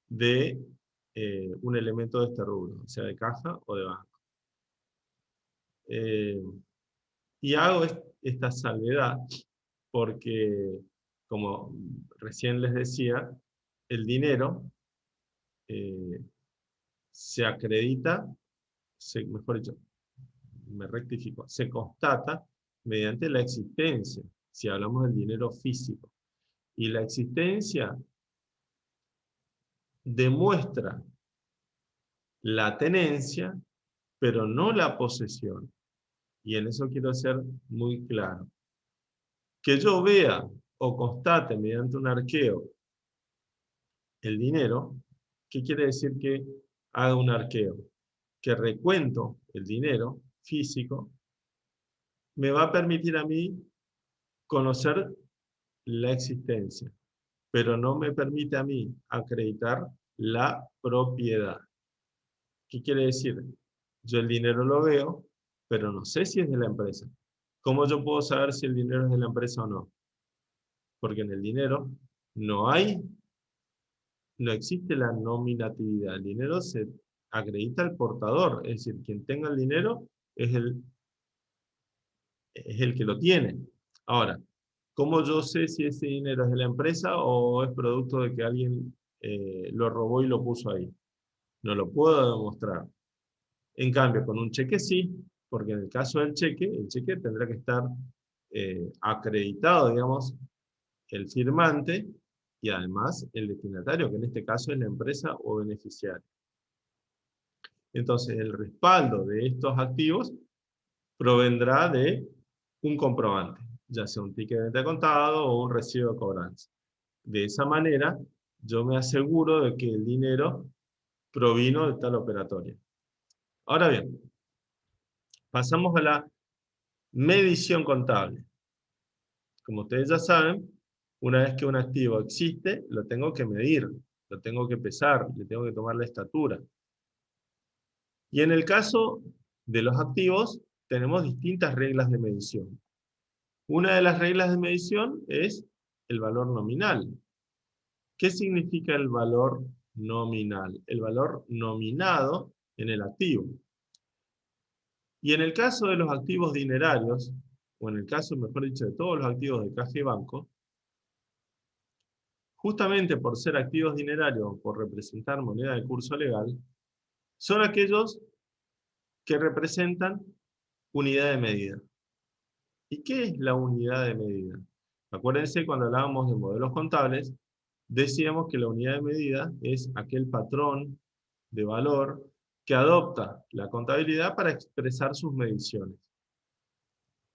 de un elemento de este rubro, o sea, de caja o de banco. Y hago esta salvedad porque, como recién les decía, el dinero se acredita, mejor dicho, me rectifico, se constata mediante la existencia, si hablamos del dinero físico. Y la existencia demuestra la tenencia, pero no la posesión. Y en eso quiero ser muy claro. Que yo vea o constate mediante un arqueo el dinero, ¿qué quiere decir que haga un arqueo? Que recuento el dinero físico me va a permitir a mí conocer la existencia, pero no me permite a mí acreditar la propiedad. ¿Qué quiere decir? Yo el dinero lo veo, pero no sé si es de la empresa. ¿Cómo yo puedo saber si el dinero es de la empresa o no? Porque en el dinero no existe la nominatividad. El dinero se acredita al portador, es decir, quien tenga el dinero es el que lo tiene. Ahora, ¿cómo yo sé si ese dinero es de la empresa o es producto de que alguien lo robó y lo puso ahí? No lo puedo demostrar. En cambio, con un cheque sí, porque en el caso del cheque, el cheque tendrá que estar acreditado, digamos, el firmante y además el destinatario, que en este caso es la empresa o beneficiario. Entonces, el respaldo de estos activos provendrá de un comprobante, ya sea un ticket de venta contado o un recibo de cobranza. De esa manera, yo me aseguro de que el dinero provino de tal operatoria. Ahora bien, pasamos a la medición contable. Como ustedes ya saben, Una vez que un activo existe, lo tengo que medir, lo tengo que pesar, le tengo que tomar la estatura. Y en el caso de los activos, tenemos distintas reglas de medición. Una de las reglas de medición es el valor nominal. ¿Qué significa el valor nominal? El valor nominado en el activo. Y en el caso de los activos dinerarios, o en el caso, mejor dicho, de todos los activos de caja y banco, justamente por ser activos dinerarios, por representar moneda de curso legal, son aquellos que representan unidad de medida. ¿Y qué es la unidad de medida? Acuérdense, cuando hablábamos de modelos contables, decíamos que la unidad de medida es aquel patrón de valor que adopta la contabilidad para expresar sus mediciones.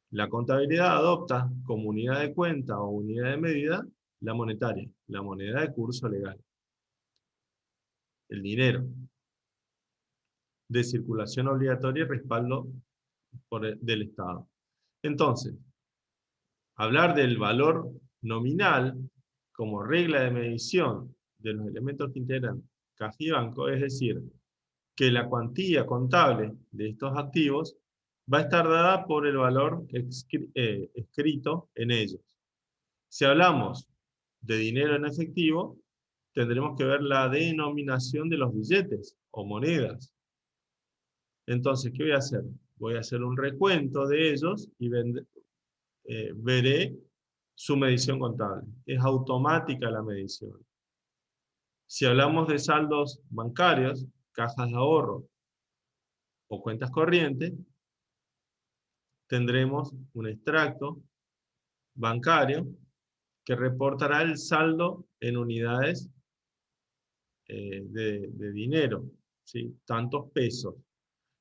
La contabilidad adopta como unidad de cuenta o unidad de medida la monetaria, la moneda de curso legal, el dinero, de circulación obligatoria y respaldo del Estado. Entonces, hablar del valor nominal como regla de medición de los elementos que integran caja y banco, es decir, que la cuantía contable de estos activos va a estar dada por el valor escrito en ellos. Si hablamos de dinero en efectivo, tendremos que ver la denominación de los billetes o monedas. Entonces, ¿qué voy a hacer? Voy a hacer un recuento de ellos y veré su medición contable. Es automática la medición. Si hablamos de saldos bancarios, cajas de ahorro o cuentas corrientes, tendremos un extracto bancario que reportará el saldo en unidades de dinero, ¿sí? Tantos pesos.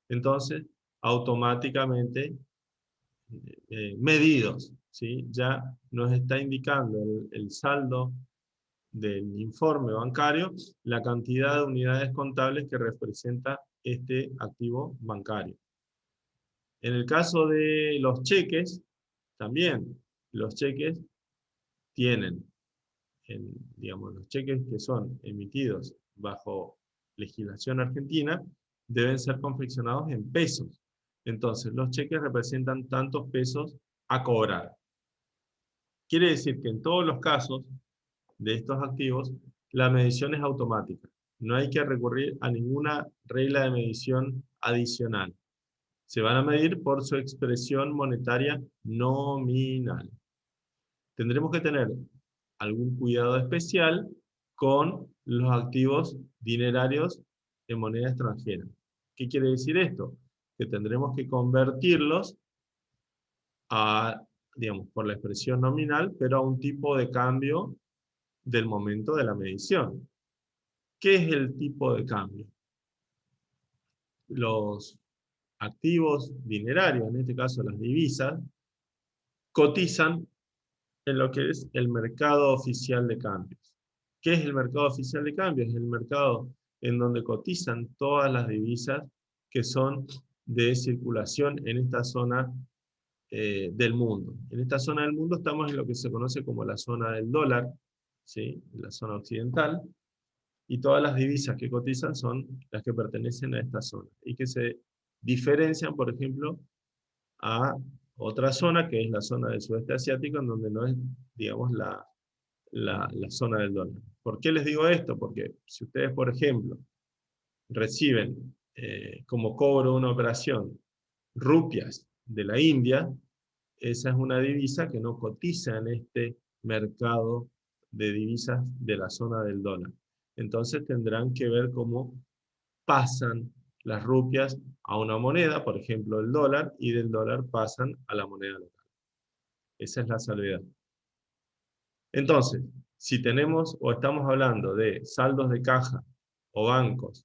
Entonces, automáticamente medidos, ¿sí? Ya nos está indicando el saldo del informe bancario, la cantidad de unidades contables que representa este activo bancario. En el caso de los cheques, también los cheques tienen, digamos, los cheques que son emitidos bajo legislación argentina, deben ser confeccionados en pesos. Entonces, los cheques representan tantos pesos a cobrar. Quiere decir que en todos los casos de estos activos, la medición es automática. No hay que recurrir a ninguna regla de medición adicional. Se van a medir por su expresión monetaria nominal. Tendremos que tener algún cuidado especial con los activos dinerarios en moneda extranjera. ¿Qué quiere decir esto? Que tendremos que convertirlos a, digamos, por la expresión nominal, pero a un tipo de cambio del momento de la medición. ¿Qué es el tipo de cambio? Los activos dinerarios, en este caso las divisas, cotizan en lo que es el mercado oficial de cambios. ¿Qué es el mercado oficial de cambios? Es el mercado en donde cotizan todas las divisas que son de circulación en esta zona del mundo. En esta zona del mundo estamos en lo que se conoce como la zona del dólar, ¿sí? La zona occidental, y todas las divisas que cotizan son las que pertenecen a esta zona, y que se diferencian, por ejemplo, a otra zona, que es la zona del sudeste asiático, en donde no es, digamos, la zona del dólar. ¿Por qué les digo esto? Porque si ustedes, por ejemplo, reciben como cobro una operación rupias de la India, esa es una divisa que no cotiza en este mercado de divisas de la zona del dólar. Entonces tendrán que ver cómo pasan las rupias a una moneda, por ejemplo el dólar, y del dólar pasan a la moneda local. Esa es la salvedad. Entonces, si tenemos o estamos hablando de saldos de caja o bancos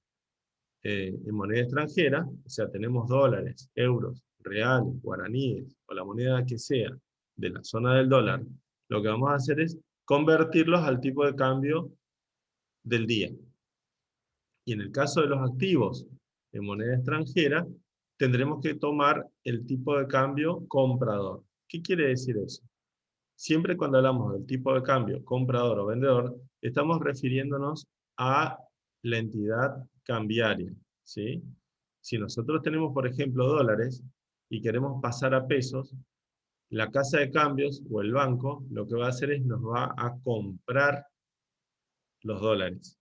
en moneda extranjera, o sea, tenemos dólares, euros, reales, guaraníes, o la moneda que sea de la zona del dólar, lo que vamos a hacer es convertirlos al tipo de cambio del día. Y en el caso de los activos en moneda extranjera, tendremos que tomar el tipo de cambio comprador. ¿Qué quiere decir eso? Siempre cuando hablamos del tipo de cambio, comprador o vendedor, estamos refiriéndonos a la entidad cambiaria, ¿sí? Si nosotros tenemos, por ejemplo, dólares y queremos pasar a pesos, la casa de cambios o el banco lo que va a hacer es nos va a comprar los dólares.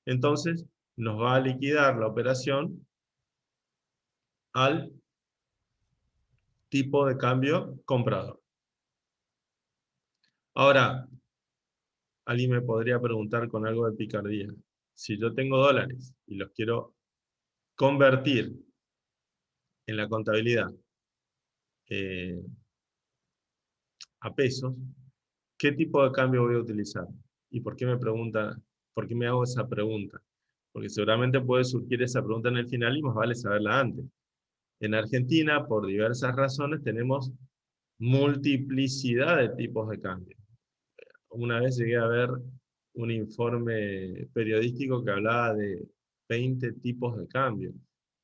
Entonces, nos va a liquidar la operación al tipo de cambio comprador. Ahora, alguien me podría preguntar con algo de picardía. Si yo tengo dólares y los quiero convertir en la contabilidad a pesos, ¿qué tipo de cambio voy a utilizar? ¿Y por qué por qué me hago esa pregunta? Porque seguramente puede surgir esa pregunta en el final y más vale saberla antes. En Argentina, por diversas razones, tenemos multiplicidad de tipos de cambio. Una vez llegué a ver un informe periodístico que hablaba de 20 tipos de cambio.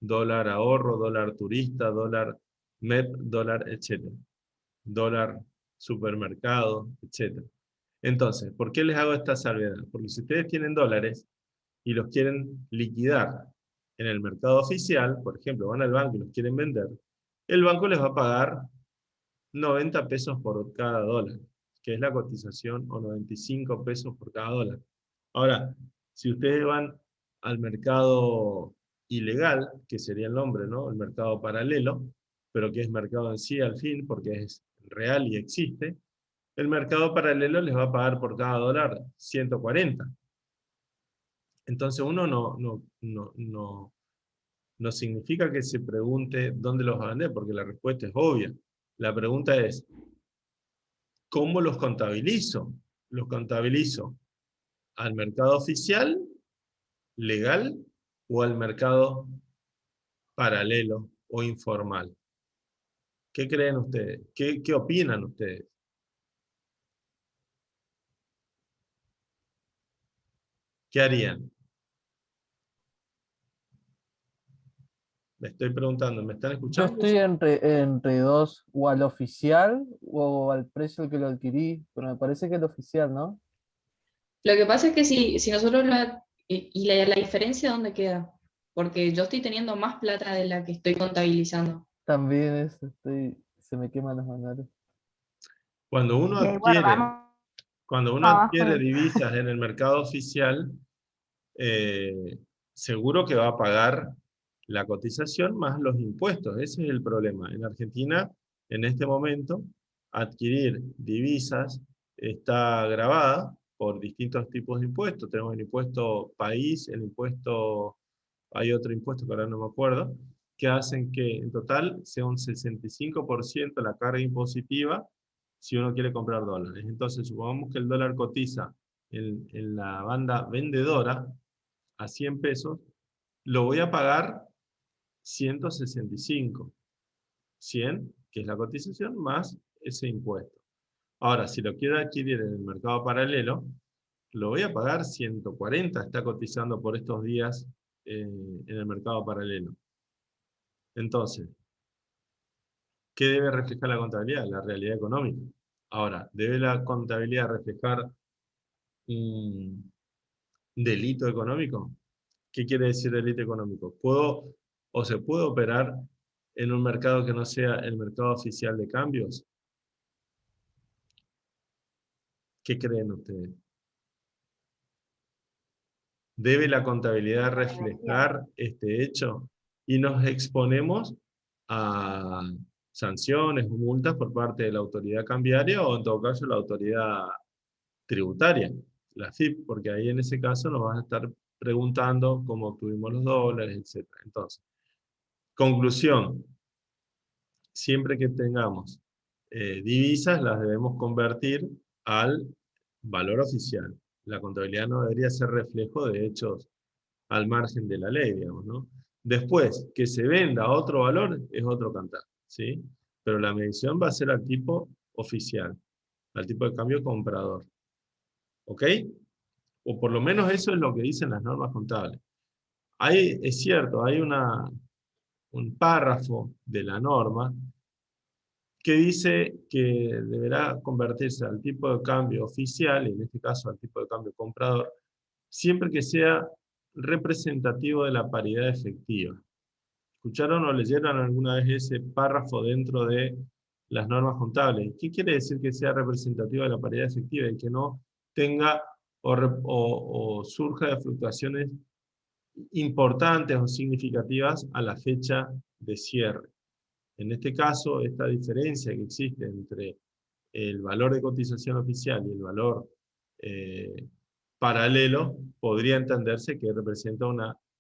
Dólar ahorro, dólar turista, dólar MEP, dólar, etc. Dólar supermercado, etc. Entonces, ¿por qué les hago esta salvedad? Porque si ustedes tienen dólares y los quieren liquidar en el mercado oficial, por ejemplo, van al banco y los quieren vender, el banco les va a pagar 90 pesos por cada dólar, que es la cotización, o 95 pesos por cada dólar. Ahora, si ustedes van al mercado ilegal, que sería el nombre, ¿no? El mercado paralelo, pero que es mercado en sí al fin, porque es real y existe, el mercado paralelo les va a pagar por cada dólar 140. Entonces uno no significa que se pregunte dónde los va a vender, porque la respuesta es obvia. La pregunta es, ¿cómo los contabilizo? ¿Los contabilizo al mercado oficial, legal, o al mercado paralelo o informal? ¿Qué creen ustedes? ¿Qué opinan ustedes? ¿Qué harían? Me estoy preguntando, ¿me están Yo escuchando? estoy entre dos, o al oficial o al precio al que lo adquirí, pero me parece que el oficial, ¿no? Lo que pasa es que si nosotros y la diferencia dónde queda, porque yo estoy teniendo más plata de la que estoy contabilizando. También se me queman las manos. Cuando uno Bueno, adquiere, vamos cuando uno adquiere abajo. divisas en el mercado oficial, eh, seguro que va a pagar la cotización más los impuestos. Ese es el problema. En Argentina, en este momento, adquirir divisas está gravada por distintos tipos de impuestos. Tenemos el impuesto país, hay otro impuesto que ahora no me acuerdo, que hacen que en total sea un 65% la carga impositiva si uno quiere comprar dólares. Entonces, supongamos que el dólar cotiza en la banda vendedora a 100 pesos, lo voy a pagar 165. 100, que es la cotización, más ese impuesto. Ahora, si lo quiero adquirir en el mercado paralelo, lo voy a pagar 140, está cotizando por estos días en el mercado paralelo. Entonces, ¿qué debe reflejar la contabilidad? La realidad económica. Ahora, ¿debe la contabilidad reflejar un delito económico? ¿Qué quiere decir delito económico? ¿Se puede operar en un mercado que no sea el mercado oficial de cambios? ¿Qué creen ustedes? ¿Debe la contabilidad reflejar este hecho? Y nos exponemos a sanciones o multas por parte de la autoridad cambiaria o en todo caso la autoridad tributaria, la AFIP, porque ahí en ese caso nos van a estar preguntando cómo obtuvimos los dólares, etc. Entonces, conclusión, siempre que tengamos divisas, las debemos convertir al valor oficial. La contabilidad no debería ser reflejo de hechos al margen de la ley, digamos, ¿no? Después, que se venda a otro valor es otro cantar, ¿sí? Pero la medición va a ser al tipo oficial, al tipo de cambio comprador. ¿Ok? O por lo menos eso es lo que dicen las normas contables. Es cierto, hay un párrafo de la norma que dice que deberá convertirse al tipo de cambio oficial, en este caso al tipo de cambio comprador, siempre que sea representativo de la paridad efectiva. ¿Escucharon o leyeron alguna vez ese párrafo dentro de las normas contables? ¿Qué quiere decir que sea representativo de la paridad efectiva y que no tenga o surja de fluctuaciones importantes o significativas a la fecha de cierre? En este caso, esta diferencia que existe entre el valor de cotización oficial y el valor paralelo, podría entenderse que representa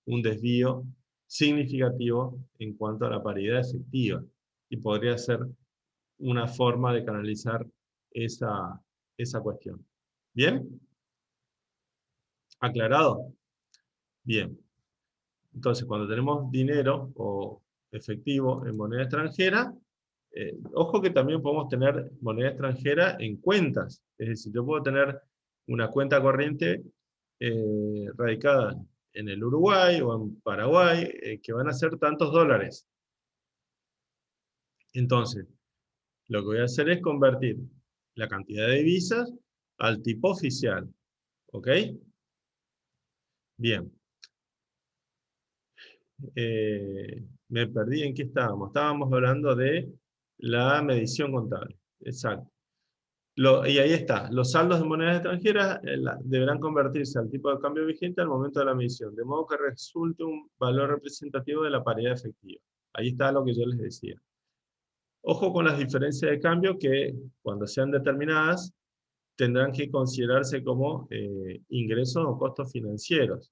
un desvío significativo en cuanto a la paridad efectiva, y podría ser una forma de canalizar esa cuestión. ¿Bien? ¿Aclarado? Bien. Entonces, cuando tenemos dinero o efectivo en moneda extranjera, ojo que también podemos tener moneda extranjera en cuentas. Es decir, yo puedo tener una cuenta corriente radicada en el Uruguay o en Paraguay, que van a ser tantos dólares. Entonces, lo que voy a hacer es convertir la cantidad de divisas al tipo oficial. ¿Ok? Bien. Me perdí en qué estábamos. Estábamos hablando de la medición contable. Exacto. Y ahí está. Los saldos de monedas extranjeras deberán convertirse al tipo de cambio vigente al momento de la medición, de modo que resulte un valor representativo de la paridad efectiva. Ahí está lo que yo les decía. Ojo con las diferencias de cambio que, cuando sean determinadas, tendrán que considerarse como ingresos o costos financieros.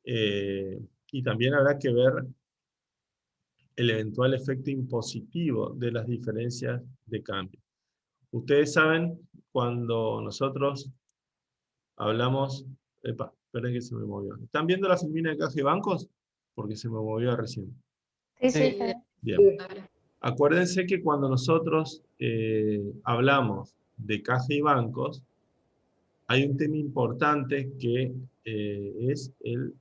Y también habrá que ver el eventual efecto impositivo de las diferencias de cambio. Ustedes saben, cuando nosotros hablamos... Epa, esperen que se me movió. ¿Están viendo la filmina de Caja y Bancos? Porque se me movió recién. Sí, sí, Sí. Bien. Acuérdense que cuando nosotros hablamos de Caja y Bancos, hay un tema importante que es el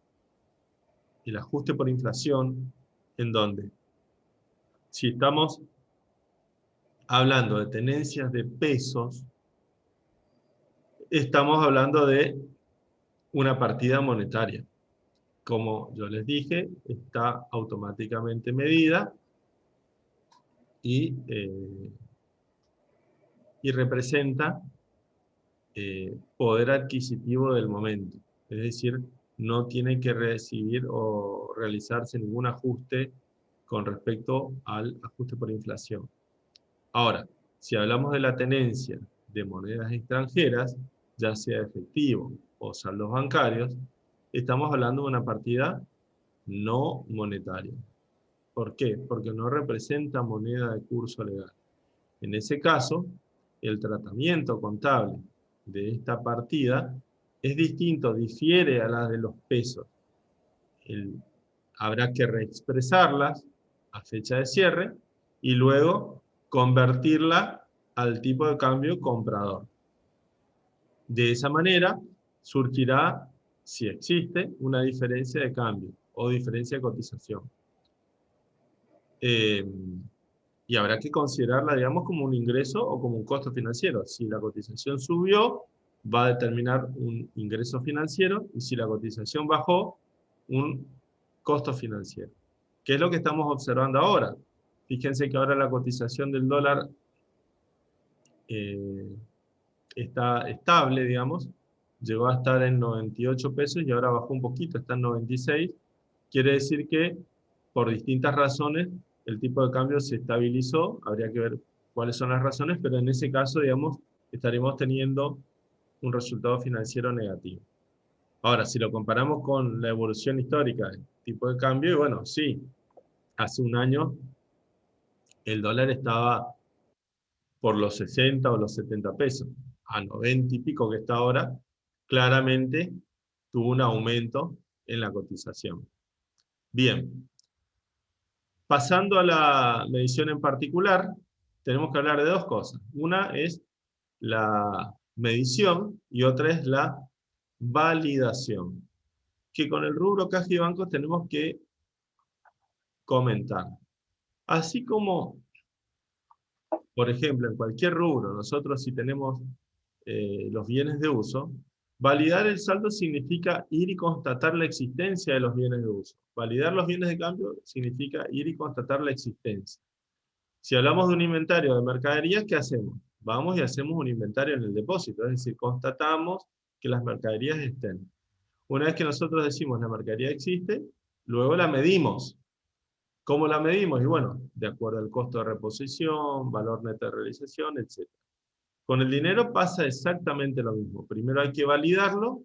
ajuste por inflación, en donde, si estamos hablando de tenencias de pesos, estamos hablando de una partida monetaria. Como yo les dije, está automáticamente medida y representa poder adquisitivo del momento. Es decir, no tiene que recibir o realizarse ningún ajuste con respecto al ajuste por inflación. Ahora, si hablamos de la tenencia de monedas extranjeras, ya sea efectivo o saldos bancarios, estamos hablando de una partida no monetaria. ¿Por qué? Porque no representa moneda de curso legal. En ese caso, el tratamiento contable de esta partida es distinto, difiere a la de los pesos. Habrá que reexpresarlas a fecha de cierre y luego convertirla al tipo de cambio comprador. De esa manera surgirá, si existe, una diferencia de cambio o diferencia de cotización. Y habrá que considerarla, digamos, como un ingreso o como un costo financiero. Si la cotización subió, va a determinar un ingreso financiero, y si la cotización bajó, un costo financiero. ¿Qué es lo que estamos observando ahora? Fíjense que ahora la cotización del dólar está estable, digamos. Llegó a estar en 98 pesos y ahora bajó un poquito, está en 96. Quiere decir que, por distintas razones, el tipo de cambio se estabilizó. Habría que ver cuáles son las razones, pero en ese caso, digamos, estaremos teniendo un resultado financiero negativo. Ahora, si lo comparamos con la evolución histórica del tipo de cambio, y bueno, sí, hace un año el dólar estaba por los 60 o los 70 pesos, a 90 y pico que está ahora, claramente tuvo un aumento en la cotización. Bien, pasando a la medición en particular, tenemos que hablar de dos cosas. Una es la medición y otra es la validación, que con el rubro caja y bancos tenemos que comentar. Así como Por ejemplo, en cualquier rubro, nosotros si tenemos los bienes de uso, validar el saldo significa ir y constatar la existencia de los bienes de uso. Validar los bienes de cambio significa ir y constatar la existencia. Si hablamos de un inventario de mercaderías, ¿qué hacemos? Vamos y hacemos un inventario en el depósito, es decir, constatamos que las mercaderías estén. Una vez que nosotros decimos la mercadería existe, luego la medimos. ¿Cómo la medimos? Y bueno, de acuerdo al costo de reposición, valor neto de realización, etc. Con el dinero pasa exactamente lo mismo. Primero hay que validarlo,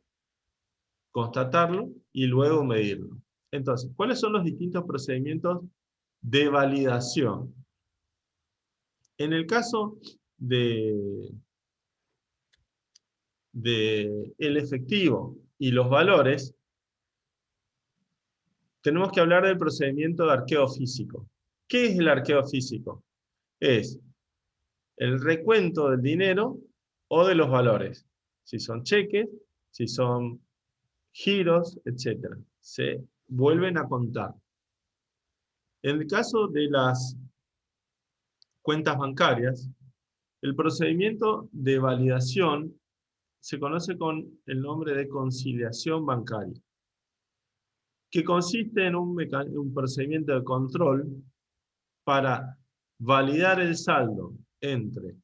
constatarlo y luego medirlo. Entonces, ¿cuáles son los distintos procedimientos de validación? En el caso de el efectivo y los valores, tenemos que hablar del procedimiento de arqueo físico. ¿Qué es el arqueo físico? Es el recuento del dinero o de los valores. Si son cheques, si son giros, etc. Se vuelven a contar. En el caso de las cuentas bancarias, el procedimiento de validación se conoce con el nombre de conciliación bancaria, que consiste en un procedimiento de control para validar el saldo entre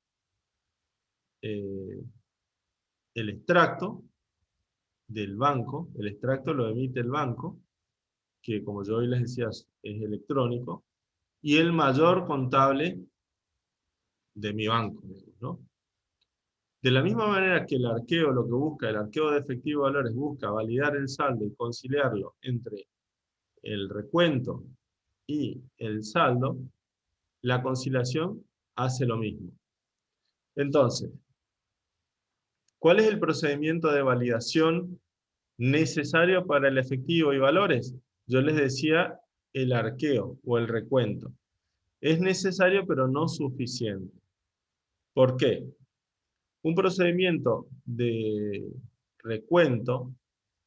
el extracto del banco, el extracto lo emite el banco, que como yo hoy les decía es electrónico, y el mayor contable de mi banco, ¿no? De la misma manera que el arqueo lo que busca, el arqueo de efectivo de valores busca validar el saldo y conciliarlo entre el recuento y el saldo, la conciliación hace lo mismo. Entonces, ¿cuál es el procedimiento de validación necesario para el efectivo y valores? Yo les decía el arqueo o el recuento. Es necesario pero no suficiente. ¿Por qué? Un procedimiento de recuento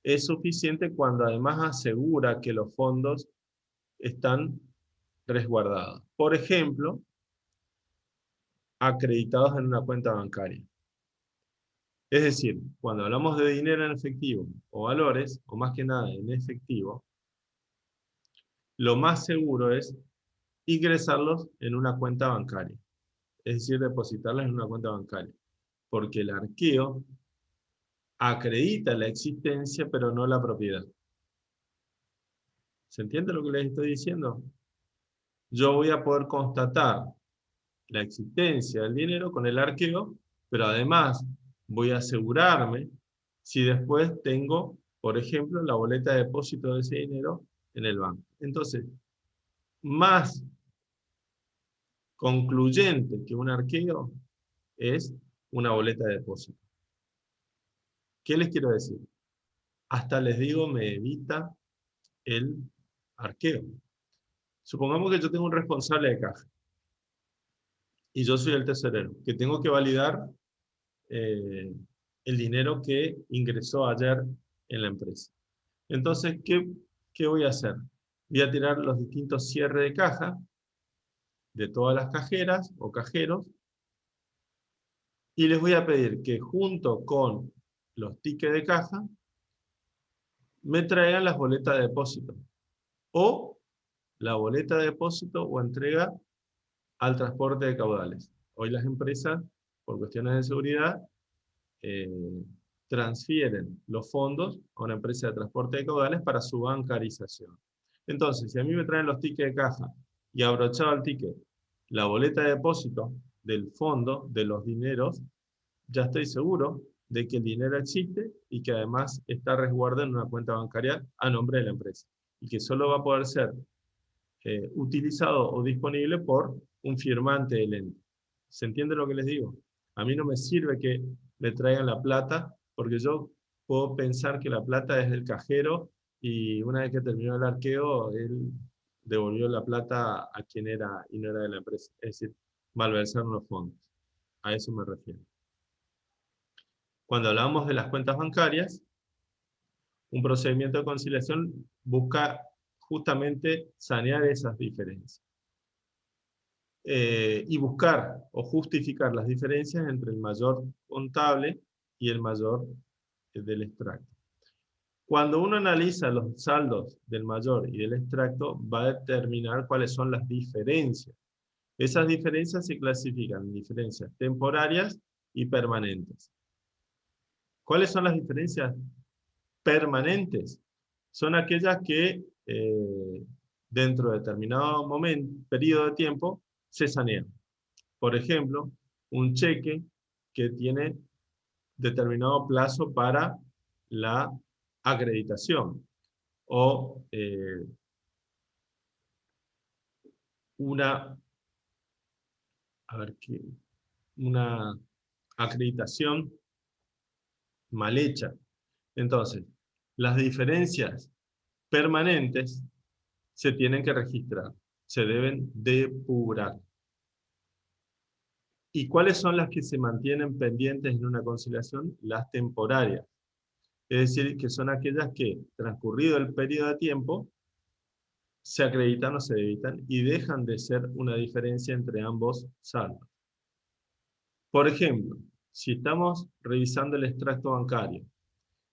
es suficiente cuando además asegura que los fondos están resguardados. Por ejemplo, acreditados en una cuenta bancaria. Es decir, cuando hablamos de dinero en efectivo o valores, o más que nada en efectivo, lo más seguro es ingresarlos en una cuenta bancaria. Es decir, depositarlos en una cuenta bancaria. Porque el arqueo acredita la existencia, pero no la propiedad. ¿Se entiende lo que les estoy diciendo? Yo voy a poder constatar la existencia del dinero con el arqueo, pero además voy a asegurarme si después tengo, por ejemplo, la boleta de depósito de ese dinero en el banco. Entonces, más concluyente que un arqueo es una boleta de depósito. ¿Qué les quiero decir? Hasta les digo, me evita el arqueo. Supongamos que yo tengo un responsable de caja y yo soy el tesorero, que tengo que validar el dinero que ingresó ayer en la empresa. Entonces, ¿qué voy a hacer? Voy a tirar los distintos cierres de caja de todas las cajeras o cajeros y les voy a pedir que junto con los tickets de caja me traigan las boletas de depósito o la boleta de depósito o entrega al transporte de caudales. Hoy las empresas, por cuestiones de seguridad, transfieren los fondos a una empresa de transporte de caudales para su bancarización. Entonces, si a mí me traen los tickets de caja y abrochado al ticket la boleta de depósito del fondo, de los dineros, ya estoy seguro de que el dinero existe y que además está resguardado en una cuenta bancaria a nombre de la empresa y que solo va a poder ser utilizado o disponible por un firmante del ente. ¿Se entiende lo que les digo? A mí no me sirve que me traigan la plata, porque yo puedo pensar que la plata es del cajero y una vez que terminó el arqueo, él devolvió la plata a quien era y no era de la empresa. Es decir, malversaron los fondos. A eso me refiero. Cuando hablamos de las cuentas bancarias, un procedimiento de conciliación busca justamente sanear esas diferencias. y buscar o justificar las diferencias entre el mayor contable y el mayor del extracto. Cuando uno analiza los saldos del mayor y del extracto, va a determinar cuáles son las diferencias. Esas diferencias se clasifican en diferencias temporarias y permanentes. ¿Cuáles son las diferencias permanentes? Son aquellas que dentro de determinado periodo de tiempo se sanean. Por ejemplo, un cheque que tiene determinado plazo para la acreditación o una acreditación mal hecha. Entonces, las diferencias permanentes se tienen que registrar, se deben depurar. ¿Y cuáles son las que se mantienen pendientes en una conciliación? Las temporarias. Es decir, que son aquellas que, transcurrido el periodo de tiempo, se acreditan o se debitan y dejan de ser una diferencia entre ambos saldos. Por ejemplo, si estamos revisando el extracto bancario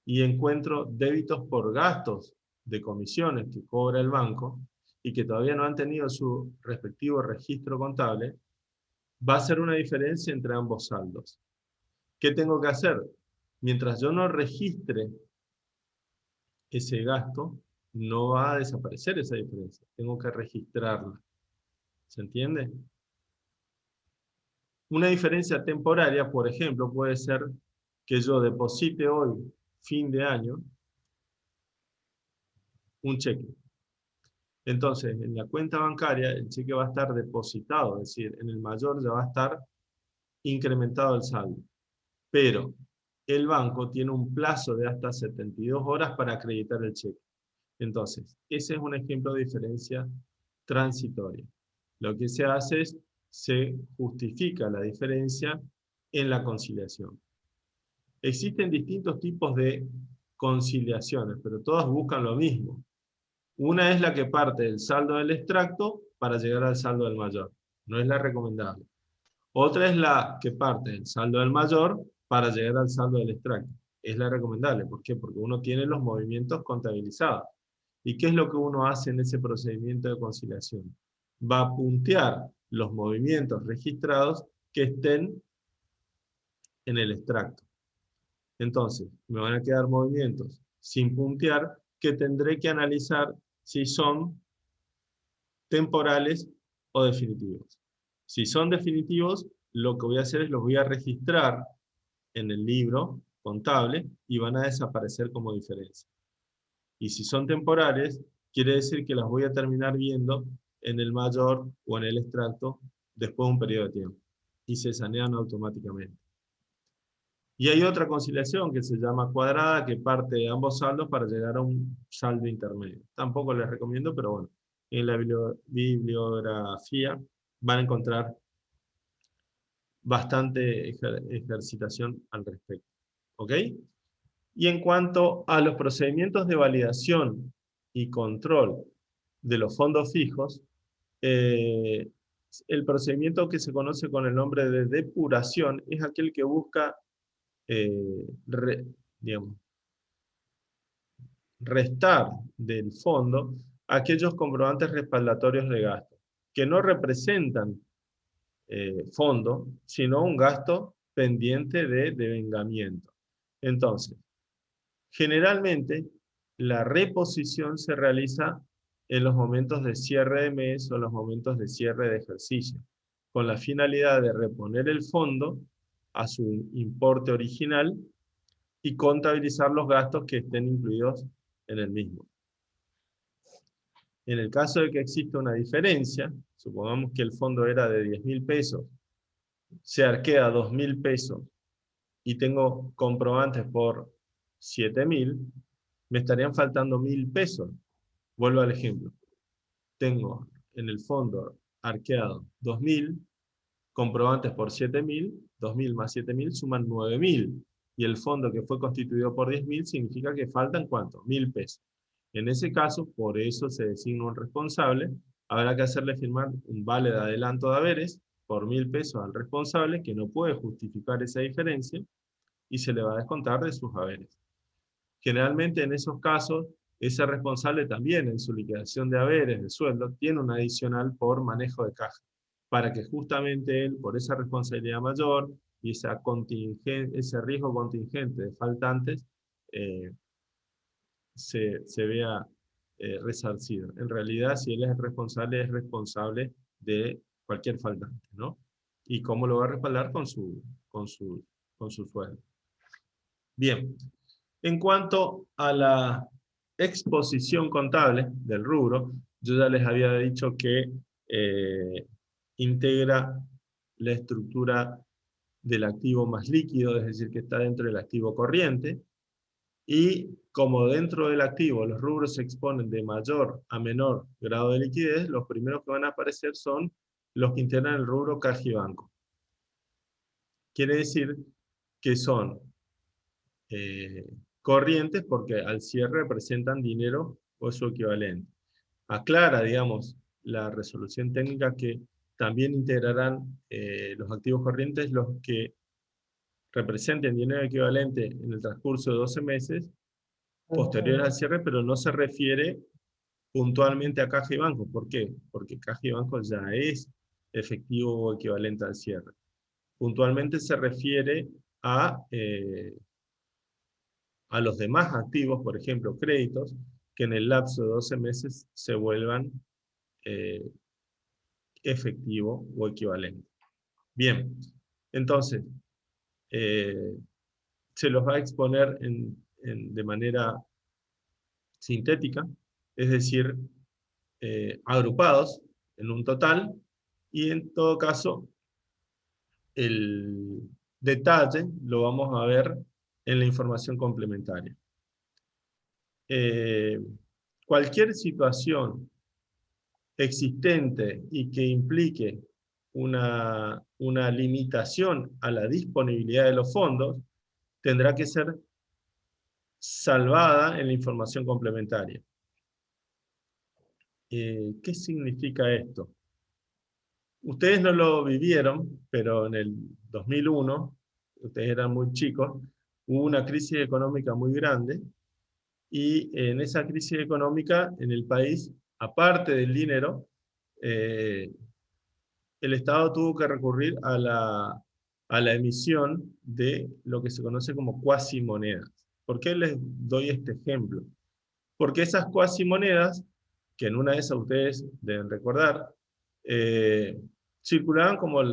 y encuentro débitos por gastos de comisiones que cobra el banco y que todavía no han tenido su respectivo registro contable, va a ser una diferencia entre ambos saldos. ¿Qué tengo que hacer? Mientras yo no registre ese gasto, no va a desaparecer esa diferencia. Tengo que registrarla. ¿Se entiende? Una diferencia temporaria, por ejemplo, puede ser que yo deposite hoy, fin de año, un cheque. Entonces, en la cuenta bancaria, el cheque va a estar depositado, es decir, en el mayor ya va a estar incrementado el saldo. Pero el banco tiene un plazo de hasta 72 horas para acreditar el cheque. Entonces, ese es un ejemplo de diferencia transitoria. Lo que se hace es, se justifica la diferencia en la conciliación. Existen distintos tipos de conciliaciones, pero todas buscan lo mismo. Una es la que parte del saldo del extracto para llegar al saldo del mayor. No es la recomendable. Otra es la que parte del saldo del mayor para llegar al saldo del extracto. Es la recomendable. ¿Por qué? Porque uno tiene los movimientos contabilizados. ¿Y qué es lo que uno hace en ese procedimiento de conciliación? Va a puntear los movimientos registrados que estén en el extracto. Entonces, me van a quedar movimientos sin puntear que tendré que analizar si son temporales o definitivos. Si son definitivos, lo que voy a hacer es los voy a registrar en el libro contable y van a desaparecer como diferencia. Y si son temporales, quiere decir que las voy a terminar viendo en el mayor o en el extracto después de un periodo de tiempo. Y se sanean automáticamente. Y hay otra conciliación que se llama cuadrada, que parte de ambos saldos para llegar a un saldo intermedio. Tampoco les recomiendo, pero bueno, en la bibliografía van a encontrar bastante ejercitación al respecto. ¿Ok? Y en cuanto a los procedimientos de validación y control de los fondos fijos, el procedimiento que se conoce con el nombre de depuración es aquel que busca restar del fondo aquellos comprobantes respaldatorios de gasto, que no representan fondo, sino un gasto pendiente de devengamiento. Entonces, generalmente, la reposición se realiza en los momentos de cierre de mes o en los momentos de cierre de ejercicio, con la finalidad de reponer el fondo a su importe original y contabilizar los gastos que estén incluidos en el mismo. En el caso de que exista una diferencia, supongamos que el fondo era de 10.000 pesos, se arquea 2.000 pesos y tengo comprobantes por 7.000, me estarían faltando 1.000 pesos. Vuelvo al ejemplo. Tengo en el fondo arqueado 2.000, comprobantes por 7.000, 2.000 más 7.000 suman 9.000. Y el fondo que fue constituido por 10.000 significa que faltan ¿cuánto? 1.000 pesos. En ese caso, por eso se designa un responsable habrá que hacerle firmar un vale de adelanto de haberes por 1.000 pesos al responsable, que no puede justificar esa diferencia, y se le va a descontar de sus haberes. Generalmente en esos casos, ese responsable también en su liquidación de haberes, de sueldo, tiene un adicional por manejo de caja, para que justamente él, por esa responsabilidad mayor y ese riesgo contingente de faltantes, se vea resarcido. En realidad, si él es responsable de cualquier faltante, ¿no? ¿Y cómo lo va a respaldar? Con su sueldo. Bien, en cuanto a la exposición contable del rubro, yo ya les había dicho que integra la estructura del activo más líquido, es decir, que está dentro del activo corriente, y como dentro del activo los rubros se exponen de mayor a menor grado de liquidez, los primeros que van a aparecer son los que integran el rubro caja y banco. Quiere decir que son corrientes porque al cierre representan dinero o su equivalente. Aclara, digamos, la resolución técnica que también integrarán los activos corrientes los que representen dinero equivalente en el transcurso de 12 meses posteriores al cierre, pero no se refiere puntualmente a caja y banco. ¿Por qué? Porque caja y banco ya es efectivo o equivalente al cierre. Puntualmente se refiere a los demás activos, por ejemplo, créditos, que en el lapso de 12 meses se vuelvan efectivo o equivalente. Bien, entonces, se los va a exponer de manera sintética, es decir, agrupados en un total, y en todo caso, el detalle lo vamos a ver en la información complementaria. Cualquier situación existente y que implique una limitación a la disponibilidad de los fondos, tendrá que ser salvada en la información complementaria. ¿Qué significa esto? Ustedes no lo vivieron, pero en el 2001, ustedes eran muy chicos, hubo una crisis económica muy grande, y en esa crisis económica en el país, aparte del dinero, el Estado tuvo que recurrir a la emisión de lo que se conoce como cuasimonedas. ¿Por qué les doy este ejemplo? Porque esas cuasimonedas, que en una de esas ustedes deben recordar, circulaban como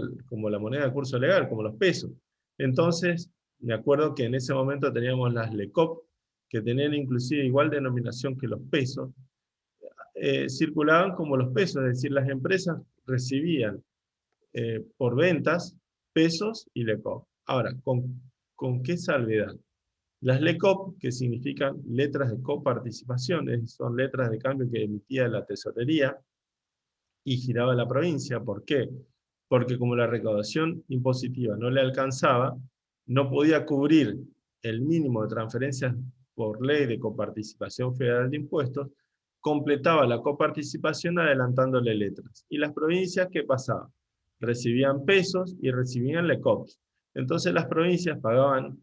la moneda de curso legal, como los pesos. Entonces, me acuerdo que en ese momento teníamos las LECOP, que tenían inclusive igual denominación que los pesos, circulaban como los pesos, es decir, las empresas recibían por ventas pesos y LECOP. Ahora, ¿con qué salvedad? Las LECOP, que significan letras de coparticipación, son letras de cambio que emitía la tesorería y giraba la provincia. ¿Por qué? Porque como la recaudación impositiva no le alcanzaba, no podía cubrir el mínimo de transferencias por ley de coparticipación federal de impuestos, completaba la coparticipación adelantándole letras. ¿Y las provincias qué pasaba? Recibían pesos y recibían LECOPs. Entonces las provincias pagaban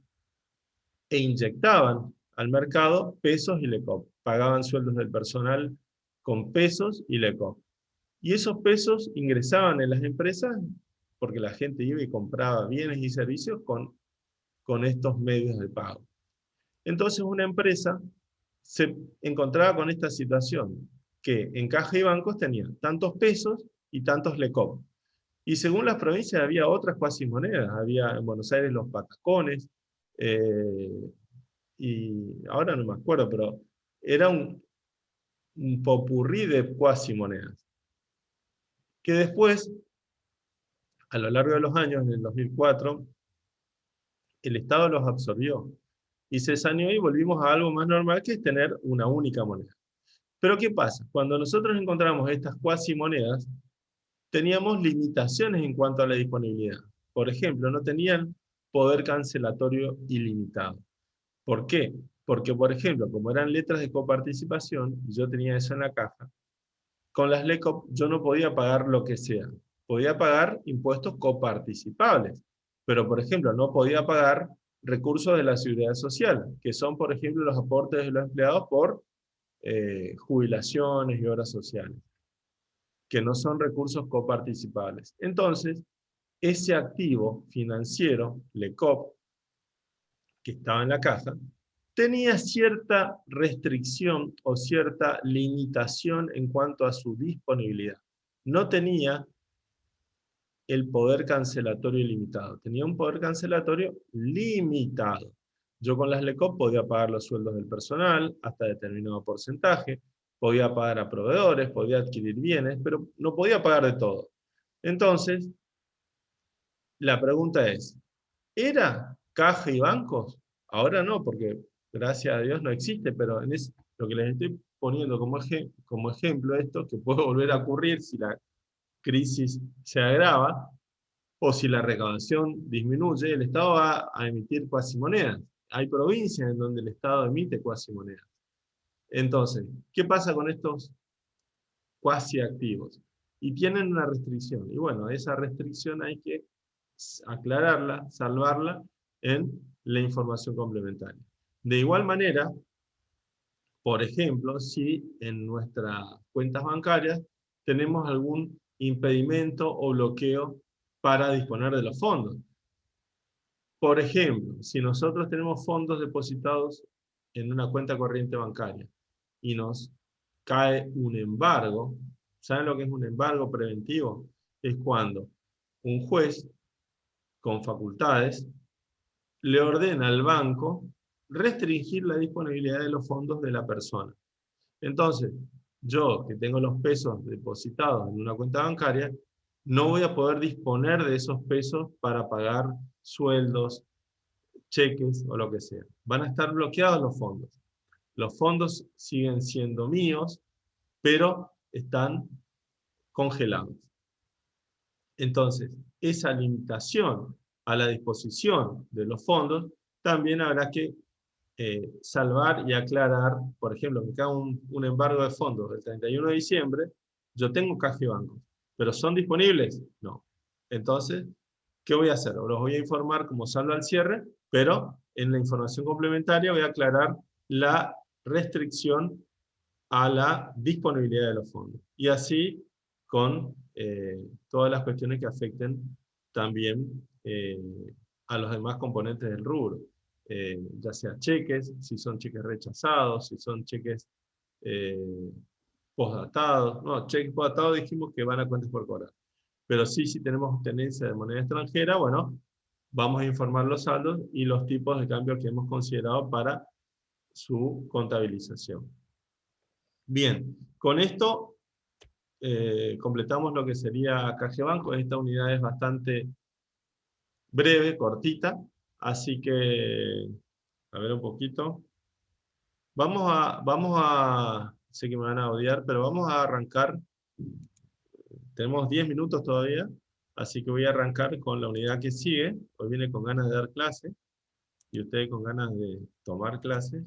e inyectaban al mercado pesos y LECOP. Pagaban sueldos del personal con pesos y LECOP. Y esos pesos ingresaban en las empresas porque la gente iba y compraba bienes y servicios con estos medios de pago. Entonces una empresa se encontraba con esta situación, que en caja y bancos tenían tantos pesos y tantos LECOP. Y según las provincias había otras cuasimonedas. Había en Buenos Aires los patacones, y ahora no me acuerdo, pero era un popurrí de cuasimonedas, que después, a lo largo de los años, en el 2004, el Estado los absorbió, y se saneó y volvimos a algo más normal, que es tener una única moneda. Pero ¿qué pasa? Cuando nosotros encontramos estas cuasimonedas, teníamos limitaciones en cuanto a la disponibilidad. Por ejemplo, no tenían poder cancelatorio ilimitado. ¿Por qué? Porque, por ejemplo, como eran letras de coparticipación, y yo tenía eso en la caja, con las LECOP yo no podía pagar lo que sea. Podía pagar impuestos coparticipables, pero por ejemplo no podía pagar recursos de la Seguridad Social, que son por ejemplo los aportes de los empleados por jubilaciones y obras sociales, que no son recursos coparticipables. Entonces, ese activo financiero, LECOP, que estaba en la caja, tenía cierta restricción o cierta limitación en cuanto a su disponibilidad. No tenía el poder cancelatorio ilimitado, tenía un poder cancelatorio limitado. Yo con las LECOP podía pagar los sueldos del personal hasta determinado porcentaje, podía pagar a proveedores, podía adquirir bienes, pero no podía pagar de todo. Entonces, la pregunta es, ¿era caja y bancos? Ahora no, porque gracias a Dios no existe, pero lo que les estoy poniendo como ejemplo esto, que puede volver a ocurrir si la crisis se agrava, o si la recaudación disminuye, el Estado va a emitir cuasimonedas. Hay provincias en donde el Estado emite cuasimonedas. Entonces, ¿qué pasa con estos cuasiactivos? Y tienen una restricción. Y bueno, esa restricción hay que aclararla, salvarla en la información complementaria. De igual manera, por ejemplo, si en nuestras cuentas bancarias tenemos algún impedimento o bloqueo para disponer de los fondos. Por ejemplo, si nosotros tenemos fondos depositados en una cuenta corriente bancaria y nos cae un embargo, ¿saben lo que es un embargo preventivo? Es cuando un juez con facultades le ordena al banco restringir la disponibilidad de los fondos de la persona. Entonces, yo que tengo los pesos depositados en una cuenta bancaria, no voy a poder disponer de esos pesos para pagar sueldos, cheques o lo que sea. Van a estar bloqueados los fondos. Los fondos siguen siendo míos, pero están congelados. Entonces, esa limitación a la disposición de los fondos también habrá que salvar y aclarar. Por ejemplo, me cae un embargo de fondos el 31 de diciembre, yo tengo caja y bancos, pero ¿son disponibles? No. Entonces, ¿qué voy a hacer? Los voy a informar como saldo al cierre, pero en la información complementaria voy a aclarar la restricción a la disponibilidad de los fondos. Y así con todas las cuestiones que afecten también a los demás componentes del rubro. Ya sea cheques, si son cheques rechazados, si son cheques postdatados. No, cheques postdatados dijimos que van a cuentas por cobrar. Pero sí, si tenemos tenencia de moneda extranjera, bueno, vamos a informar los saldos y los tipos de cambio que hemos considerado para su contabilización. Bien, con esto completamos lo que sería Caja Banco. Esta unidad es bastante breve, cortita, así que, a ver un poquito. Sé que me van a odiar, pero vamos a arrancar. Tenemos 10 minutos todavía, así que voy a arrancar con la unidad que sigue. Hoy viene con ganas de dar clase, y ustedes con ganas de tomar clases.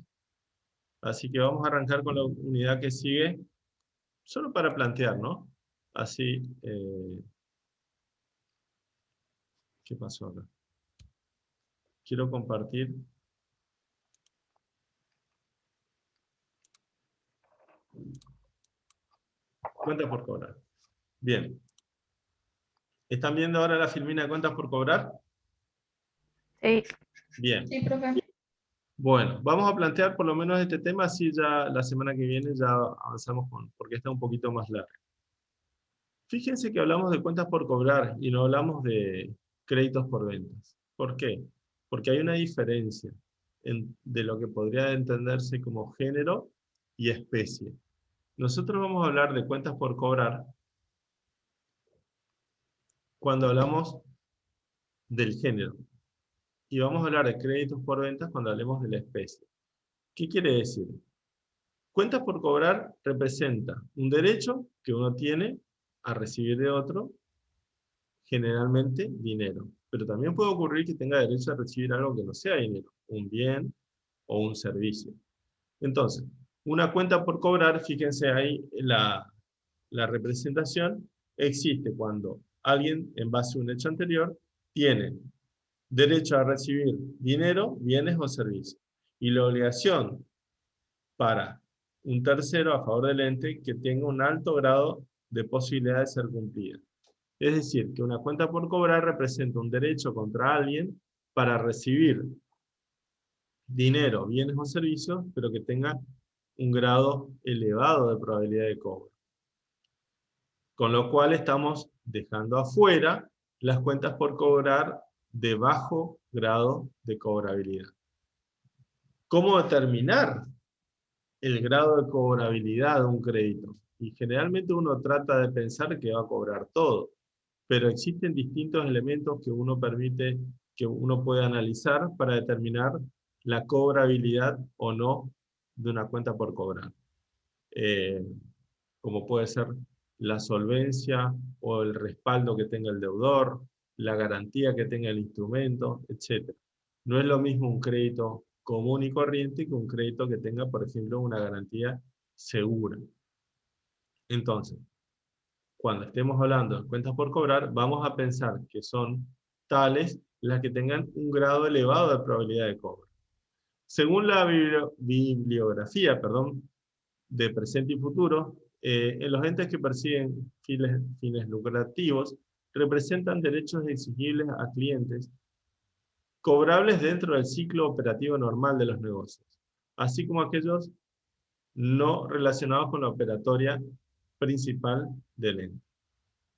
Así que vamos a arrancar con la unidad que sigue, solo para plantear, ¿no? Así, ¿qué pasó acá? Quiero compartir. Cuentas por cobrar. Bien. ¿Están viendo ahora la filmina de cuentas por cobrar? Sí. Bien. Sí, profe. Bueno, vamos a plantear por lo menos este tema, así ya la semana que viene ya avanzamos porque está un poquito más largo. Fíjense que hablamos de cuentas por cobrar y no hablamos de créditos por ventas. ¿Por qué? Porque hay una diferencia de lo que podría entenderse como género y especie. Nosotros vamos a hablar de cuentas por cobrar cuando hablamos del género. Y vamos a hablar de créditos por ventas cuando hablemos de la especie. ¿Qué quiere decir? Cuentas por cobrar representa un derecho que uno tiene a recibir de otro, generalmente dinero. Pero también puede ocurrir que tenga derecho a recibir algo que no sea dinero, un bien o un servicio. Entonces, una cuenta por cobrar, fíjense ahí la la representación existe cuando alguien, en base a un hecho anterior, tiene derecho a recibir dinero, bienes o servicios. Y la obligación para un tercero a favor del ente que tenga un alto grado de posibilidad de ser cumplida. Es decir, que una cuenta por cobrar representa un derecho contra alguien para recibir dinero, bienes o servicios, pero que tenga un grado elevado de probabilidad de cobro. Con lo cual estamos dejando afuera las cuentas por cobrar de bajo grado de cobrabilidad. ¿Cómo determinar el grado de cobrabilidad de un crédito? Y generalmente uno trata de pensar que va a cobrar todo, pero existen distintos elementos que uno permite, que uno puede analizar para determinar la cobrabilidad o no de una cuenta por cobrar. Como puede ser la solvencia o el respaldo que tenga el deudor, la garantía que tenga el instrumento, etc. No es lo mismo un crédito común y corriente que un crédito que tenga, por ejemplo, una garantía segura. Entonces, cuando estemos hablando de cuentas por cobrar, vamos a pensar que son tales las que tengan un grado elevado de probabilidad de cobro. Según la bibliografía, de presente y futuro, en los entes que persiguen fines lucrativos, representan derechos exigibles a clientes cobrables dentro del ciclo operativo normal de los negocios, así como aquellos no relacionados con la operatoria principal del ente.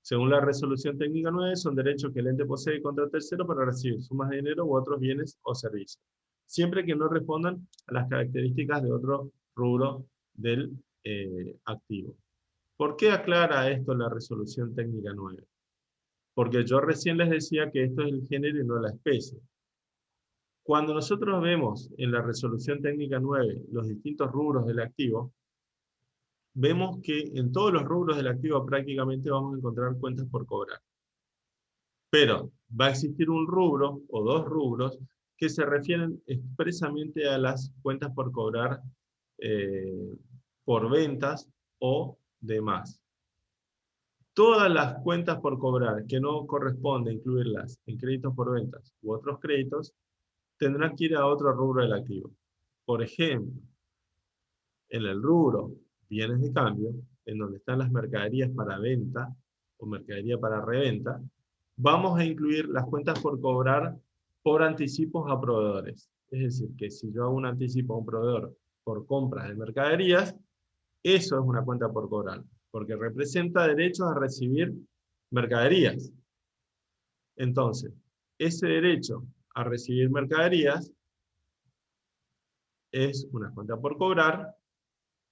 Según la resolución técnica 9, son derechos que el ente posee contra tercero para recibir sumas de dinero u otros bienes o servicios, siempre que no respondan a las características de otro rubro del activo. ¿Por qué aclara esto la resolución técnica 9? Porque yo recién les decía que esto es el género y no la especie. Cuando nosotros vemos en la resolución técnica 9 los distintos rubros del activo, vemos que en todos los rubros del activo prácticamente vamos a encontrar cuentas por cobrar. Pero va a existir un rubro o dos rubros que se refieren expresamente a las cuentas por cobrar por ventas o demás. Todas las cuentas por cobrar que no corresponde incluirlas en créditos por ventas u otros créditos, tendrán que ir a otro rubro del activo. Por ejemplo, en el rubro bienes de cambio, en donde están las mercaderías para venta o mercadería para reventa, vamos a incluir las cuentas por cobrar por anticipos a proveedores. Es decir, que si yo hago un anticipo a un proveedor por compras de mercaderías, eso es una cuenta por cobrar, porque representa derechos a recibir mercaderías. Entonces, ese derecho a recibir mercaderías es una cuenta por cobrar,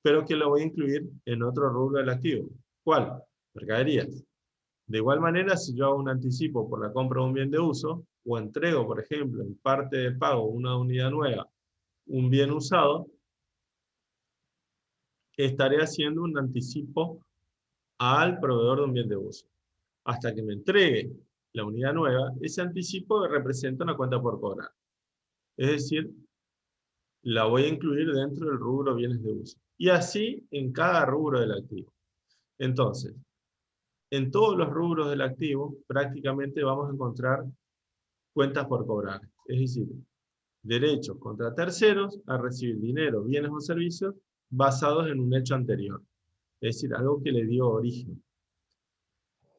pero que lo voy a incluir en otro rubro del activo. ¿Cuál? Mercaderías. De igual manera, si yo hago un anticipo por la compra de un bien de uso, o entrego, por ejemplo, en parte del pago una unidad nueva, un bien usado, estaré haciendo un anticipo al proveedor de un bien de uso. Hasta que me entregue la unidad nueva, ese anticipo representa una cuenta por cobrar. Es decir, la voy a incluir dentro del rubro bienes de uso. Y así en cada rubro del activo. Entonces, en todos los rubros del activo, prácticamente vamos a encontrar cuentas por cobrar. Es decir, derechos contra terceros a recibir dinero, bienes o servicios basados en un hecho anterior. Es decir, algo que le dio origen.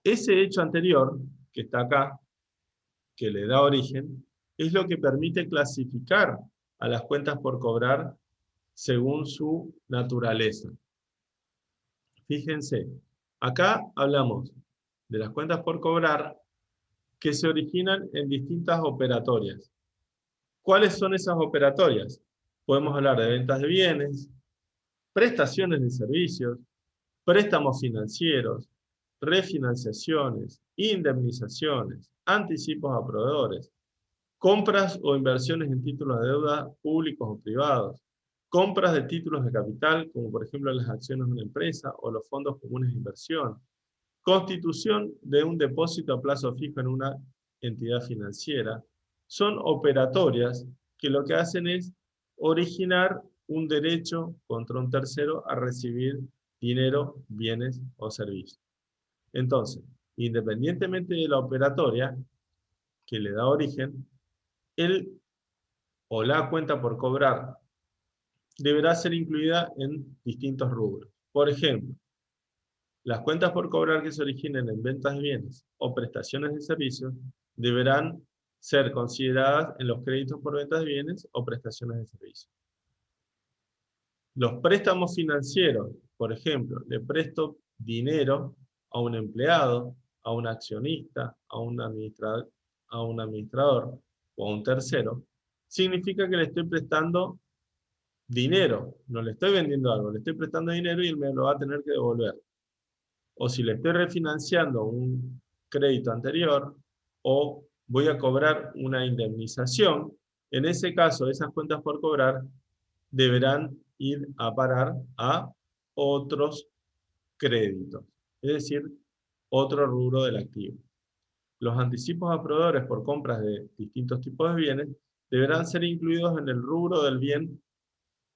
Ese hecho anterior, que está acá, que le da origen, es lo que permite clasificar a las cuentas por cobrar según su naturaleza. Fíjense, acá hablamos de las cuentas por cobrar que se originan en distintas operatorias. ¿Cuáles son esas operatorias? Podemos hablar de ventas de bienes, prestaciones de servicios, préstamos financieros, refinanciaciones, indemnizaciones, anticipos a proveedores, compras o inversiones en títulos de deuda públicos o privados, compras de títulos de capital, como por ejemplo las acciones de una empresa o los fondos comunes de inversión, constitución de un depósito a plazo fijo en una entidad financiera. Son operatorias que lo que hacen es originar un derecho contra un tercero a recibir dinero, bienes o servicios. Entonces, independientemente de la operatoria que le da origen, el o la cuenta por cobrar deberá ser incluida en distintos rubros. Por ejemplo, las cuentas por cobrar que se originen en ventas de bienes o prestaciones de servicios deberán ser consideradas en los créditos por ventas de bienes o prestaciones de servicios. Los préstamos financieros, por ejemplo, le presto dinero a un empleado, a un accionista, a un administrador o a un tercero, significa que le estoy prestando dinero, no le estoy vendiendo algo, le estoy prestando dinero y él me lo va a tener que devolver. O si le estoy refinanciando un crédito anterior, o voy a cobrar una indemnización, en ese caso esas cuentas por cobrar deberán ir a parar a otros créditos, es decir, otro rubro del activo. Los anticipos a proveedores por compras de distintos tipos de bienes deberán ser incluidos en el rubro del bien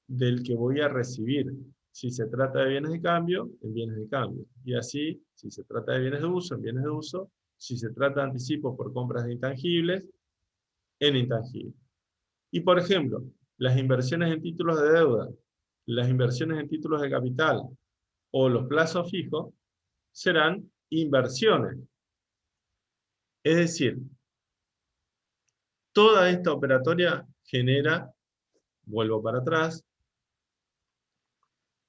del que voy a recibir. Si se trata de bienes de cambio, en bienes de cambio. Y así, si se trata de bienes de uso, en bienes de uso. Si se trata de anticipos por compras de intangibles, en intangibles. Y por ejemplo, las inversiones en títulos de deuda, las inversiones en títulos de capital o los plazos fijos serán inversiones. Es decir, toda esta operatoria genera, vuelvo para atrás,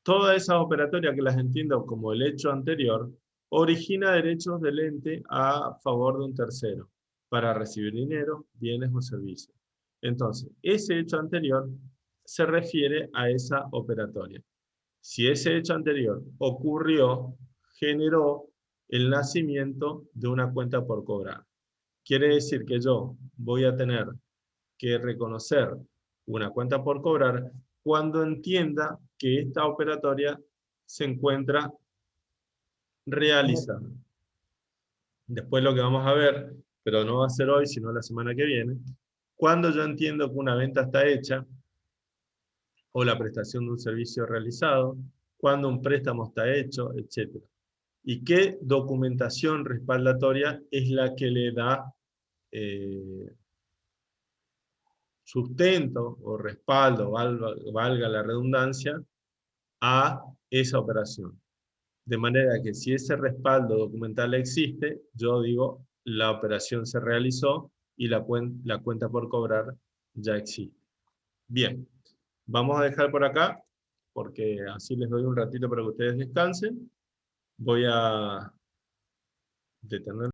toda esa operatoria que las entiendo como el hecho anterior, origina derechos del ente a favor de un tercero, para recibir dinero, bienes o servicios. Entonces, ese hecho anterior se refiere a esa operatoria. Si ese hecho anterior ocurrió, generó el nacimiento de una cuenta por cobrar. Quiere decir que yo voy a tener que reconocer una cuenta por cobrar cuando entienda que esta operatoria se encuentra realizada. Después lo que vamos a ver, pero no va a ser hoy, sino la semana que viene, cuando yo entiendo que una venta está hecha, o la prestación de un servicio realizado, cuando un préstamo está hecho, etc. Y qué documentación respaldatoria es la que le da sustento o respaldo, valga la redundancia, a esa operación. De manera que si ese respaldo documental existe, yo digo, la operación se realizó y la cuenta por cobrar ya existe. Bien, vamos a dejar por acá, porque así les doy un ratito para que ustedes descansen. Voy a detener